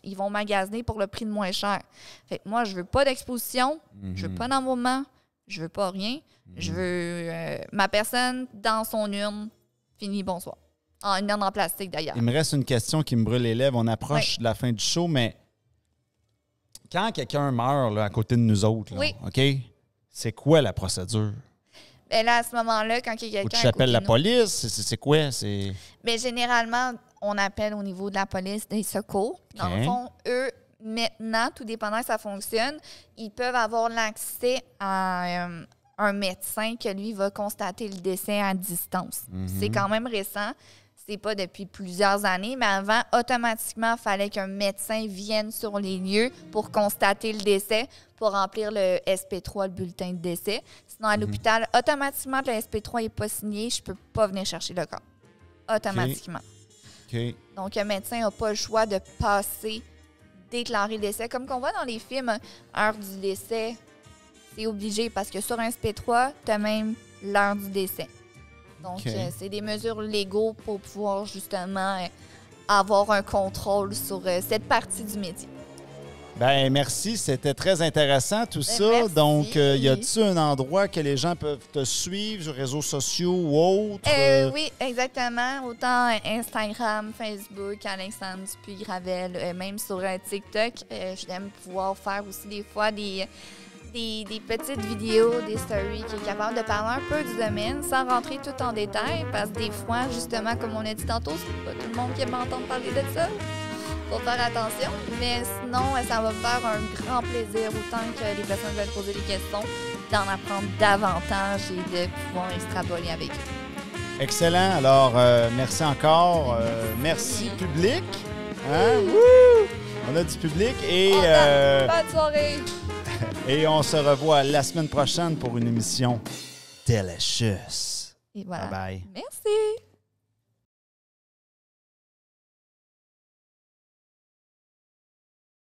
B: ils vont magasiner pour le prix de moins cher. Fait que moi, je veux pas d'exposition, je veux pas d'embaumement, je veux pas rien. Je veux ma personne dans son urne, fini, bonsoir. Une urne en plastique, d'ailleurs.
A: Il me reste une question qui me brûle les lèvres. On approche de la fin du show, mais quand quelqu'un meurt là, à côté de nous autres, là, OK, c'est quoi la procédure?
B: Bien là, à ce moment-là, quand il y a quelqu'un.
A: Ou tu appelles la police? C'est quoi?
B: Bien, généralement, on appelle au niveau de la police des secours. Dans le fond, eux, maintenant, tout dépendant que ça fonctionne, ils peuvent avoir l'accès à un médecin que lui va constater le décès à distance. C'est quand même récent. C'est pas depuis plusieurs années, mais avant, automatiquement, il fallait qu'un médecin vienne sur les lieux pour constater le décès, pour remplir le SP3, le bulletin de décès. Sinon, à l'hôpital, automatiquement, le SP3 n'est pas signé, je peux pas venir chercher le corps. Automatiquement.
A: Okay.
B: Donc, un médecin n'a pas le choix de passer, déclarer le décès. Comme qu'on voit dans les films, heure du décès, c'est obligé parce que sur un SP3, tu as même l'heure du décès. Donc, c'est des mesures légaux pour pouvoir justement avoir un contrôle sur cette partie du métier.
A: Bien, merci. C'était très intéressant tout ça.
B: Merci.
A: Donc, y a-t-il un endroit que les gens peuvent te suivre sur les réseaux sociaux ou autres?
B: Oui, exactement. Autant Instagram, Facebook, Alexandre Dupuis-Gravel, même sur TikTok. J'aime pouvoir faire aussi des fois des petites vidéos, des stories qui est capable de parler un peu du domaine sans rentrer tout en détail parce que des fois, justement, comme on a dit tantôt, c'est pas tout le monde qui aime entendre parler de ça. Faut faire attention, mais sinon, ça va me faire un grand plaisir autant que les personnes veulent poser des questions, d'en apprendre davantage et de pouvoir extrapoler avec eux.
A: Excellent. Alors, merci encore. Merci, public. Hein? On a du public et...
B: Bonne soirée!
A: Et on se revoit la semaine prochaine pour une émission Delicious.
B: Et voilà.
A: Bye bye.
B: Merci!